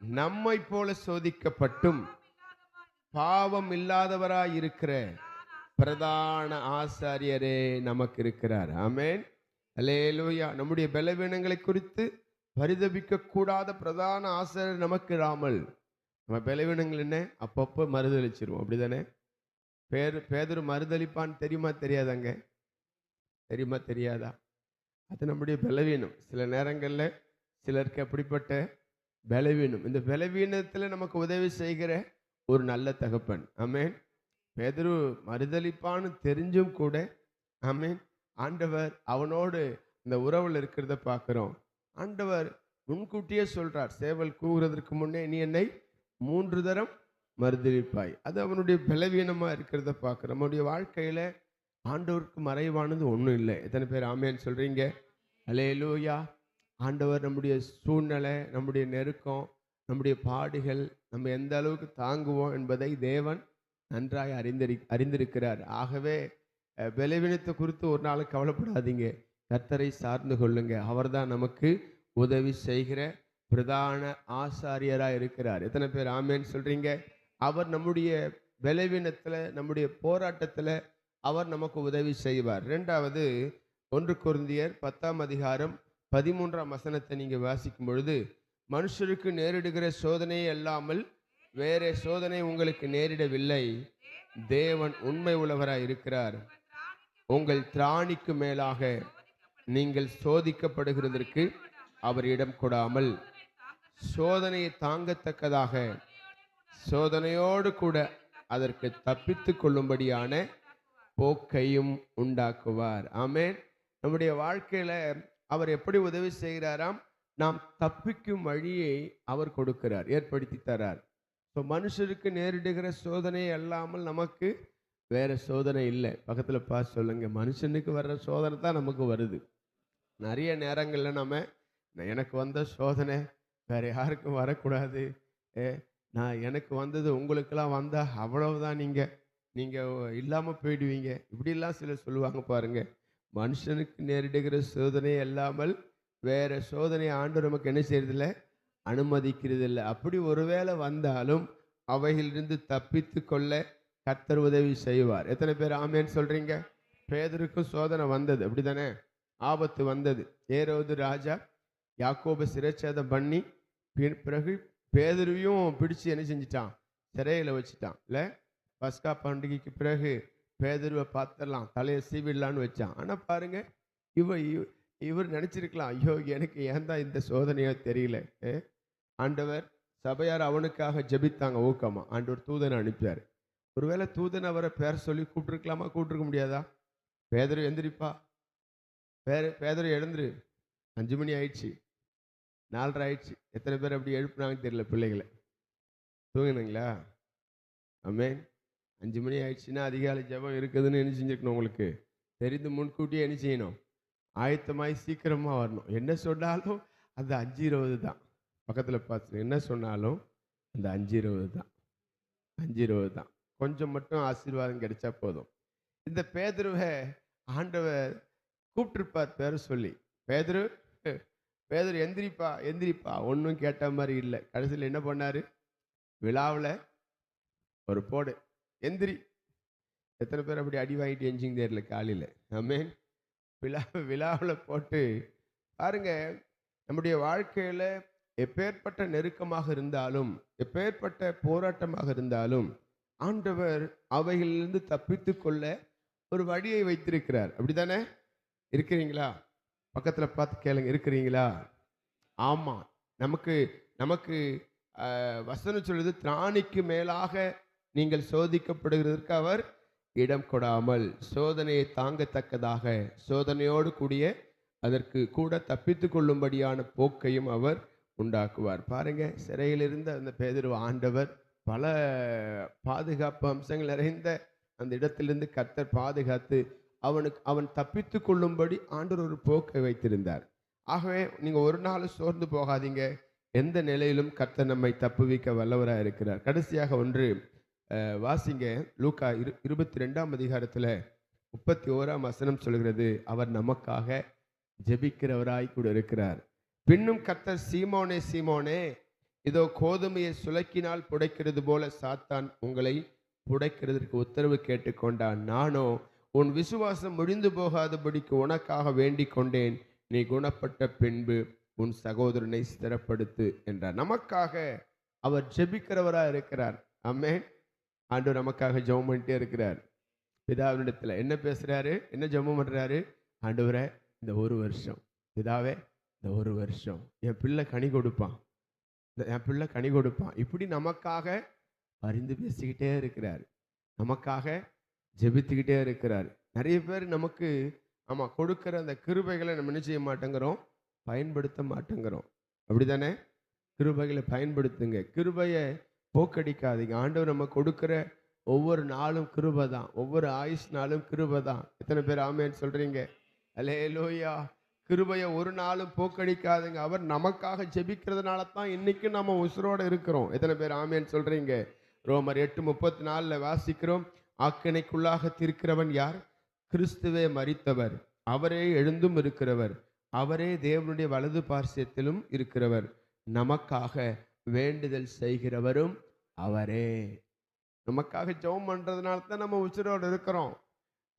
நம்மை போல சோதிக்கப்பட்டும் பாவம் இல்லாதவராய் இருக்கிற பிரதான ஆசாரியரே நமக்கு இருக்கிறார். ஆமென், அல்லேலூயா. நம்முடைய பலவீனங்களை குறித்து பரிதபிக்க கூடாத பிரதான ஆசாரியர் நமக்கு இராமல், நம்ம பலவீனங்கள் என்ன அப்பப்போ மறுதளிச்சிருவோம், அப்படிதானே? பேதுரு மறுதளிப்பான்னு தெரியுமா தெரியாதாங்க? தெரியுமா தெரியாதா? அது நம்முடைய பலவீனம். சில நேரங்களில் சிலருக்கு அப்படிப்பட்ட பலவீனம். இந்த பலவீனத்தில் நமக்கு உதவி செய்கிற ஒரு நல்ல தகப்பன். ஆமென். பேதுரு மறுதளிப்பான்னு தெரிஞ்சும் கூட, ஆமென், ஆண்டவர் அவனோடு இந்த உறவில் இருக்கிறத பார்க்குறோம். ஆண்டவர் முன்கூட்டியே சொல்றார், சேவல் கூவுறதற்கு முன்னே நீ என்னை 3 தரம் மறுதளிப்பாய். அது அவனுடைய பலவீனமாக இருக்கிறத பார்க்குறோம். நம்முடைய வாழ்க்கையில் ஆண்டவருக்கு மறைவானது ஒன்றும் இல்லை. எத்தனை பேர் ஆமேன்னு சொல்கிறீங்க? அல்லேலூயா. ஆண்டவர் நம்முடைய சூழ்நிலை, நம்முடைய நெருக்கம், நம்முடைய பாடுகள் நம்ம எந்த அளவுக்கு தாங்குவோம் என்பதை தேவன் நன்றாய் அறிந்திருக்கிறார். ஆகவே பலவீனத்தை குறித்து ஒரு நாள் கவலைப்படாதீங்க, கர்த்தரை சார்ந்து கொள்ளுங்க. அவர்தான் நமக்கு உதவி செய்கிற பிரதான ஆசாரியராக இருக்கிறார். எத்தனை பேர் ஆமேன்னு சொல்றீங்க? அவர் நம்முடைய பலவீனத்தில், நம்முடைய போராட்டத்தில் அவர் நமக்கு உதவி செய்வார். 2வது 1 கொரிந்தியர் 10ஆம் அதிகாரம் 13ஆம் வசனத்தை நீங்க வாசிக்கும் பொழுது, மனுஷருக்கு நேரிடுகிற சோதனையே அல்லாமல் வேற சோதனை உங்களுக்கு நேரிடவில்லை, தேவன் உண்மை உள்ளவராய் இருக்கிறார், உங்கள் திராணிக்கு மேலாக நீங்கள் சோதிக்கப்படுகிறதற்கு அவர் இடம் கொடாமல் சோதனையை தாங்கத்தக்கதாக சோதனையோடு கூட அதற்கு தப்பித்து கொள்ளும்படியான போக்கையும் உண்டாக்குவார். ஆமென். நம்முடைய வாழ்க்கையில அவர் எப்படி உதவி செய்கிறாராம்? நாம் தப்பிக்கும் வழியை அவர் கொடுக்கிறார், ஏற்படுத்தி தரார். ஸோ மனுஷருக்கு நேரிடுகிற சோதனை அல்லாமல் நமக்கு வேற சோதனை இல்லை. பக்கத்தில் பார்த்து சொல்லுங்க, மனுஷனுக்கு வர்ற சோதனை தான் நமக்கு வருது. நிறைய நேரங்களில் நம்ம எனக்கு வந்த சோதனை வேற யாருக்கும் வரக்கூடாது, எனக்கு வந்தது உங்களுக்கெல்லாம் வந்தால் அவ்வளவுதான், நீங்கள் இல்லாமல் போயிடுவீங்க, இப்படிலாம் சிலர் சொல்லுவாங்க பாருங்க. மனுஷனுக்கு நேரிடுகிற சோதனை அல்லாமல் வேற சோதனை ஆண்டவர் நமக்கு என்ன செய்யறதில்லை, அனுமதிக்கிறது இல்லை. அப்படி ஒருவேளை வந்தாலும் அவைகளிலிருந்து தப்பித்து கொள்ள கர்த்தர் உதவி செய்வார். எத்தனை பேர் ஆமேன்னு சொல்றீங்க? பேதுருக்கும் சோதனை வந்தது, அப்படிதானே? ஆபத்து வந்தது. ஏரோது ராஜா யாக்கோபை சிறைச்சேதம் பண்ணி பிறகு பேதுருவையும் பிடிச்சு என்ன செஞ்சிட்டான், சிறையில் வச்சுட்டான். இல்லை, பஸ்கா பண்டிகைக்கு பிறகு பேதுருவை பார்த்துடலாம், தலையை சீவிடலான்னு வச்சான். ஆனால் பாருங்க, இவர் நினச்சிருக்கலாம், ஐயோ எனக்கு ஏன் தான் இந்த சோதனையோ தெரியல. ஆண்டவர் சபையார் அவனுக்காக ஜெபித்தாங்க ஊக்கமா. ஆண்டவர் தூதனை அனுப்பியார். ஒருவேளை தூதன் அவரை பேர் சொல்லி கூப்பிட்டுருக்கலாமா? கூப்பிட்டுருக்க முடியாதா? பேதுரு எந்திரிப்பா, பேதுரு எழுந்துரு, 5 மணி ஆயிடுச்சு, 4:30 ஆயிடுச்சு. எத்தனை பேர் அப்படி எழுப்புனாங்கன்னு தெரியல பிள்ளைகளை. தூங்கினீங்களா? ஆமென். 5 மணி ஆயிடுச்சுன்னா அதிகாலை ஜெபம் இருக்குதுன்னு என்ன செஞ்சுருக்கணும்? உங்களுக்கு தெரிந்து முன்கூட்டியே என்ன செய்யணும்? ஆயத்தமாய் சீக்கிரமாக வரணும். என்ன சொன்னாலும் அந்த 5:20 தான். பக்கத்தில் பார்த்து என்ன சொன்னாலும் அந்த 5:20 தான், 5:20 தான். கொஞ்சம் மட்டும் ஆசீர்வாதம் கிடைச்சா போதும். இந்த பேதுருவை ஆண்டவர் கூப்பிட்டுருப்பார் பேரை சொல்லி, பேதுரு பேதுரு எந்திரிப்பா எந்திரிப்பா. ஒன்றும் கேட்ட மாதிரி இல்லை. கடைசியில் என்ன பண்ணாரு? விழாவில் ஒரு போடு, எந்திரி. எத்தனை பேர் அப்படி அடி வாங்கிட்டு எஞ்சிங்க தெரியல காலையில். ஆமென். விழாவில் போட்டு பாருங்க. நம்முடைய வாழ்க்கையில் எப்பேற்பட்ட நெருக்கமாக இருந்தாலும், எப்பேற்பட்ட போராட்டமாக இருந்தாலும், ஆண்டவர் அவைகளிலிருந்து தப்பித்து கொள்ள ஒரு வழியை வைத்திருக்கிறார். அப்படித்தானே? இருக்கிறீங்களா? பக்கத்தில் பார்த்து கேளுங்க, இருக்கிறீங்களா? ஆமாம். நமக்கு வசனம் சொல்லுது, திராணிக்கு மேலாக நீங்கள் சோதிக்கப்படுகிறதற்கு அவர் இடம் கொடாமல் சோதனையை தாங்கத்தக்கதாக சோதனையோடு கூடிய அதற்கு கூட தப்பித்து கொள்ளும்படியான போக்கையும் அவர் உண்டாக்குவார். பாருங்க, சிறையில் இருந்த அந்த பேதுரு ஆண்டவர் பல பாதுகாப்பு அம்சங்கள் நிறைந்த அந்த இடத்திலிருந்து கர்த்தர் பாதுகாத்து அவன் தப்பித்து கொள்ளும்படி ஆண்டவர் ஒரு போக்கை வைத்திருந்தார். ஆகவே நீங்க ஒரு நாள் சோர்ந்து போகாதீங்க. எந்த நிலையிலும் கர்த்தர் நம்மை தப்புவிக்க வல்லவராக இருக்கிறார். கடைசியாக ஒன்று வாசிங்க, லூக்கா 22ஆம் அதிகாரத்தில் 31ஆம் வசனம் சொல்கிறது, அவர் நமக்காக ஜெபிக்கிறவராய் கூட இருக்கிறார். பின்னும் கர்த்தர், சீமோனே சீமோனே, இதோ கோதுமையை சுலக்கினால் புடைக்கிறது போல சாத்தான் உங்களை புடைக்கிறதற்கு உத்தரவு கேட்டுக்கொண்டான். நானோ உன் விசுவாசம் முடிந்து போகாதபடிக்கு உனக்காக வேண்டிக் கொண்டேன். நீ குணப்பட்ட பின்பு உன் சகோதரனை ஸ்திரப்படுத்து என்றார். நமக்காக அவர் ஜெபிக்கிறவராக இருக்கிறார். ஆமென். ஆண்டவர் நமக்காக ஜெபம் பண்ணிட்டே இருக்கிறார். பிதாவினிடத்தில் என்ன பேசுறாரு, என்ன ஜெபம் பண்றாரு? ஆண்டவரே, இந்த ஒரு வருஷம், பிதாவே இந்த ஒரு வருஷம் என் பிள்ளை கனி கொடுப்பான், என் பிள்ளை கனி கொடுப்பான். இப்படி நமக்காக பரிந்து பேசிக்கிட்டே இருக்கிறார், நமக்காக ஜெபித்துக்கிட்டே இருக்கிறார். நிறைய பேர் நமக்கு கொடுக்குற அந்த கிருபைகளை நம்ம என்ன செய்ய மாட்டேங்கிறோம், பயன்படுத்த மாட்டேங்கிறோம். அப்படிதானே? கிருபைகளை பயன்படுத்துங்க, கிருபையை போக்கடிக்காதீங்க. ஆண்டவர் நம்ம கொடுக்குற ஒவ்வொரு நாளும் கிருபை தான், ஒவ்வொரு ஆயுஷ் நாளும் கிருபை தான். எத்தனை பேர் ஆமென் சொல்றீங்க? அல்லேலூயா. கிருபையை ஒரு நாளும் போக்கடிக்காதுங்க. அவர் நமக்காக ஜெபிக்கிறதுனால தான் இன்னைக்கு நம்ம உசுரோடு இருக்கிறோம். எத்தனை பேர் ஆமென் சொல்றீங்க? ரோமர் 8:34 வாசிக்கிறோம், ஆக்கினைக்குள்ளாக தீர்க்கிறவன் யார்? கிறிஸ்துவே மரித்தவர், அவரே எழுந்தும் இருக்கிறவர், அவரே தேவனுடைய வலது பார்சியத்திலும் இருக்கிறவர், நமக்காக வேண்டுதல் செய்கிறவரும் அவரே. நமக்காக ஜெபம் பண்றதுனால தான் நம்ம உசுரோடு இருக்கிறோம்.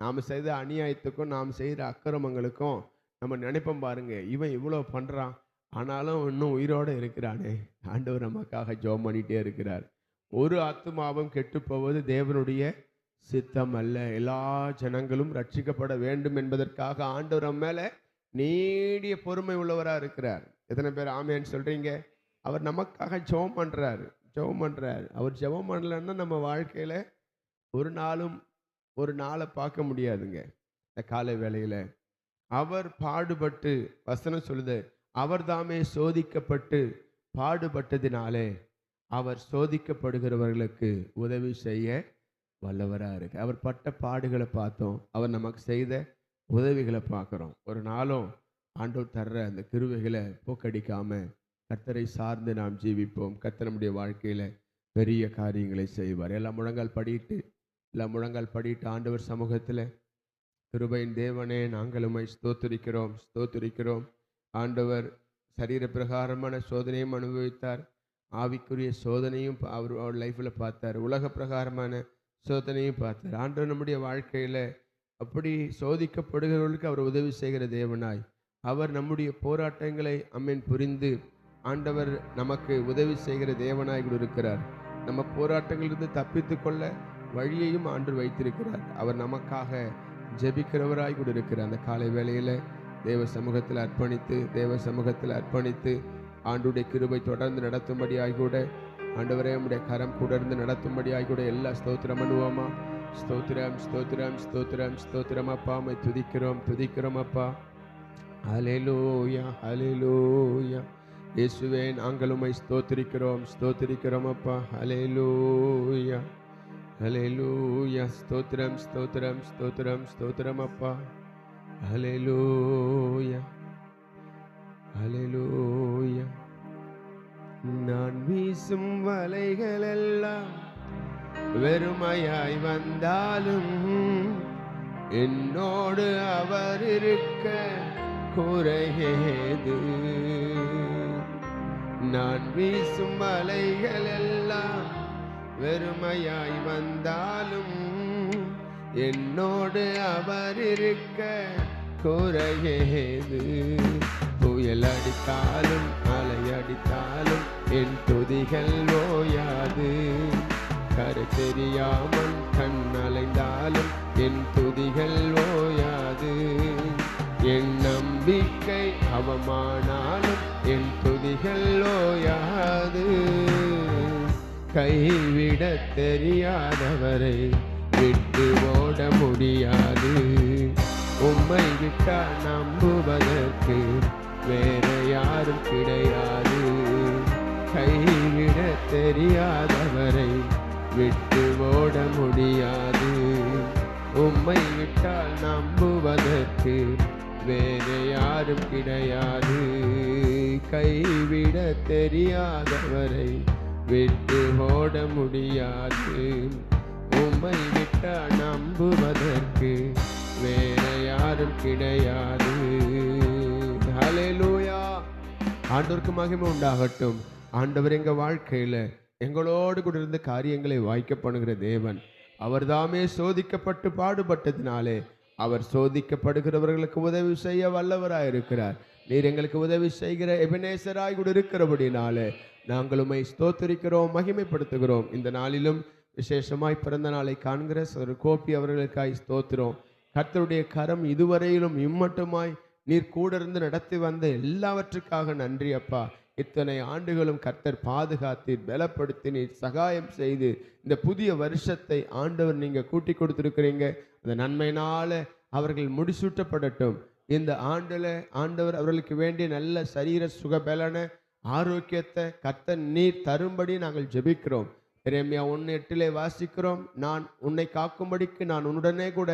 நாம் செய்த அநியாயத்துக்கும் நாம் செய்கிற அக்கிரமங்களுக்கும் நம்ம நினைப்போம் பாருங்க, இவன் இவ்வளோ பண்ணுறான் ஆனாலும் இன்னும் உயிரோடு இருக்கிறானே. ஆண்டவர் நமக்காக ஜெபம் பண்ணிகிட்டே இருக்கிறார். ஒரு ஆத்துமாவும் கெட்டு போவது தேவனுடைய சித்தம் அல்ல, எல்லா ஜனங்களும் ரட்சிக்கப்பட வேண்டும் என்பதற்காக ஆண்டவர் நம்ம மேலே நீடிய பொறுமை உள்ளவராக இருக்கிறார். எத்தனை பேர் ஆமேன்னு சொல்கிறீங்க? அவர் நமக்காக ஜெபம் பண்ணுறாரு, ஜெபம் பண்ணுறாரு. அவர் ஜெபம் பண்ணலன்னா நம்ம வாழ்க்கையில் ஒரு நாளை பார்க்க முடியாதுங்க. இந்த காலை வேளையில் அவர் பாடுபட்டு, வசனம் சொல்லுது, அவர் தாமே சோதிக்கப்பட்டு பாடுபட்டதினாலே அவர் சோதிக்கப்படுகிறவர்களுக்கு உதவி செய்ய வல்லவராக இருக்கு. அவர் பட்ட பாடுகளை பார்த்தோம், அவர் நமக்கு செய்த உதவிகளை பார்க்குறோம். ஒரு நாளும் ஆண்டவர் தர்ற அந்த கிருபைகளை போக்கடிக்காம கர்த்தரை சார்ந்து நாம் ஜீவிப்போம். கர்த்தர் நம்முடைய வாழ்க்கையில் பெரிய காரியங்களை செய்வார். எல்லாம் முழங்கால் படிட்டு ஆண்டவர் சமூகத்தில், கிருபையின் தேவனே, நாங்கள் உம்மை ஸ்தோத்திரிக்கிறோம். ஆண்டவர் சரீர பிரகாரமான சோதனையும் அனுபவித்தார், ஆவிக்குரிய சோதனையும் அவர் லைஃப்பில் பார்த்தார், உலக பிரகாரமான சோதனையும் பார்த்தார். ஆண்டவர் நம்முடைய வாழ்க்கையில் அப்படி சோதிக்கப்படுகிறவர்களுக்கு அவர் உதவி செய்கிற தேவனாய், அவர் நம்முடைய போராட்டங்களை புரிந்து ஆண்டவர் நமக்கு உதவி செய்கிற தேவனாய் கூட இருக்கிறார். நம்ம போராட்டங்களிலிருந்து தப்பித்து கொள்ள வழியையும் ஆண்டவர் வைத்திருக்கிறார். அவர் நமக்காக ஜெபிக்கிறவராய் கூட இருக்கிறார். அந்த காலை வேளையில் தேவ சமூகத்தில் அர்ப்பணித்து ஆண்டுடைய கிருபை தொடர்ந்து நடத்தும்படியாய் கூட, ஆண்டவரே உம்முடைய கரம் தொடர்ந்து நடத்தும்படியாய் கூட எல்லா ஸ்தோத்திரம் பண்ணுவோமா? ஸ்தோத்திரம் அப்பா, உம்மை துதிக்கிறோம் அப்பா. ஹல்லேலூயா. இயேசுவே, நாங்கள் உம்மை ஸ்தோத்திரிக்கிறோம் அப்பா. ஹல்லேலூயா. ஸ்தோத்திரம் அப்பா. ஹல்லேலூயா. நான் வீசும் வலைகளெல்லாம் வெறுமையாய் வந்தாலும் என்னோடு அவர் இருக்க குறையேது. நான் வீசும் வலைகளெல்லாம் வெறுமையாய் வந்தாலும் என்னோடு அவர் இருக்க குறையேது. புயல் அடித்தாலும் அலை அடித்தாலும் என் துதிகள் ஓயாது. கரை தெரியாமல் கண் அலைந்தாலும் என் துதிகள் ஓயாது. என் நம்பிக்கை அவமானாலும் என் துதிகள் ஓயாது. கைவிட தெரியாதவரை விட்டு ஓட முடியாது. உம்மை விட்டா நம்புவதற்கு வேற யாரும் கிடையாது. கைவிட தெரியாதவரை விட்டு ஓட முடியாது. உம்மை விட்டால் நம்புவதற்கு வேற யாரும் கிடையாது. கைவிட தெரியாதவரை விட்டு ஓட முடியாது. உம்மை விட்டால் நம்புவதற்கு வேற யாரும் கிடையாது. ஹல்லேலூயா. ஆண்டவருக்கு மகிமை உண்டாகட்டும். ஆண்டவர் எங்க வாழ்க்கையில எங்களோடு கூட இருந்த காரியங்களை வாய்க்க பண்ணுகிற தேவன். அவர் தாமே சோதிக்கப்பட்டு பாடுபட்டதினாலே அவர் சோதிக்கப்படுகிறவர்களுக்கு உதவி செய்ய வல்லவராயிருக்கிறார். நீர் எங்களுக்கு உதவி செய்கிற எபனேசராய் கூட இருக்கிறபடினாலே நாங்கள் உம்மை ஸ்தோத்திரிக்கிறோம், மகிமைப்படுத்துகிறோம். இந்த நாளிலும் விசேஷமாய் பிறந்த நாளை காண்கிற ஒரு கோப்பி அவர்களுக்காய் ஸ்தோத்திரம். கர்த்தருடைய கரம் இதுவரையிலும் இம்மட்டுமாய் நீர் கூட இருந்து நடத்தி வந்த எல்லாவற்றுக்காக நன்றி அப்பா. இத்தனை ஆண்டுகளும் கர்த்தர் பாதுகாத்தீர், பலப்படுத்தினீர், சகாயம் செய்து இந்த புதிய வருஷத்தை ஆண்டவர் நீங்கள் கூட்டி கொடுத்துருக்கிறீங்க. அந்த நன்மையினால அவர்கள் முடிசூட்டப்படட்டும். இந்த ஆண்டில் ஆண்டவர் அவர்களுக்கு வேண்டிய நல்ல சரீர சுகபலன ஆரோக்கியத்தை கர்த்தர் நீர் தரும்படி நாங்கள் ஜெபிக்கிறோம். எரேமியா 1:8 வாசிக்கிறோம், நான் உன்னை காக்கும்படிக்கு நான் உன்னுடனே கூட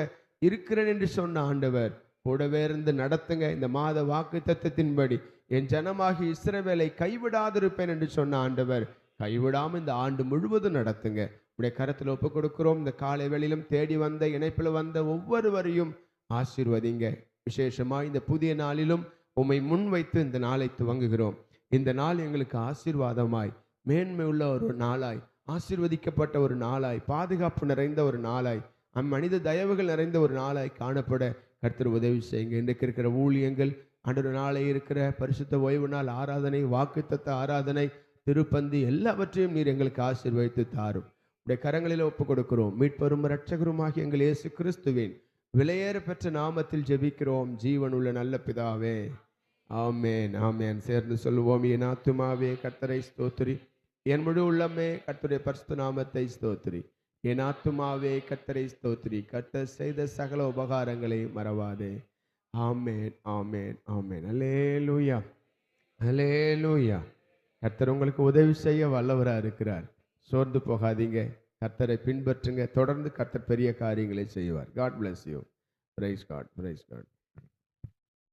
இருக்கிறேன் என்று சொன்ன ஆண்டவர் கூடவே இருந்து நடத்துங்க. இந்த மாத வாக்கு தத்தத்தின்படி என் ஜனமாகி இஸ்ரவேலை கைவிடாதிருப்பேன் என்று சொன்ன ஆண்டவர் கைவிடாமல் இந்த ஆண்டு முழுவதும் நடத்துங்க. உடைய கரத்தில் ஒப்பு கொடுக்கிறோம். இந்த காலை வேளையிலும் தேடி வந்த இணைப்பில் வந்த ஒவ்வொருவரையும் ஆசீர்வதிங்க. விசேஷமாக இந்த புதிய நாளிலும் உம்மை முன்வைத்து இந்த நாளை துவங்குகிறோம். இந்த நாள் எங்களுக்கு ஆசீர்வாதமாய், மேன்மை உள்ள ஒரு நாளாய், ஆசீர்வதிக்கப்பட்ட ஒரு நாளாய், பாதுகாப்பு நிறைந்த ஒரு நாளாய், மனித தயவுகள் நிறைந்த ஒரு நாளாய் காணப்பட கர்த்தர் உதவி செய்யுங்க. இன்றைக்கு இருக்கிற ஊழியங்கள், அன்று நாளை இருக்கிற பரிசுத்த ஓய்வு நாள் ஆராதனை, வாக்குத்தத்த ஆராதனை, திருப்பந்தி எல்லாவற்றையும் நீர் எங்களுக்கு ஆசீர்வதித்து தாரும். உடைய கரங்களில் ஒப்பு கொடுக்கிறோம். மீட்பரும் இரட்சகருமாகிய எங்கள் இயேசு கிறிஸ்துவின் விலையேற பெற்ற நாமத்தில் ஜெபிக்கிறோம் ஜீவன் உள்ள நல்ல பிதாவே, ஆமேன் ஆமேன். சேர்ந்து சொல்லுவோம், என் ஆத்துமாவே கர்த்தரை ஸ்தோத்திரி, என் முழு உள்ளமே கர்த்தருடைய பரிசுத்த நாமத்தை ஸ்தோத்திரி. என் ஆத்துமாவே கர்த்தரை ஸ்தோத்திரி, கர்த்தர் செய்த சகல உபகாரங்களை மறவாதே. ஆமேன் ஆமேன் ஆமேன். அல்லேலூயா அல்லேலூயா. கர்த்தர் உங்களுக்கு உதவி செய்ய வல்லவராக இருக்கிறார். சோர்ந்து போகாதீங்க, கர்த்தரை பின்பற்றுங்க. தொடர்ந்து கர்த்தர் பெரிய காரியங்களை செய்வார். God bless you. Praise God, praise God.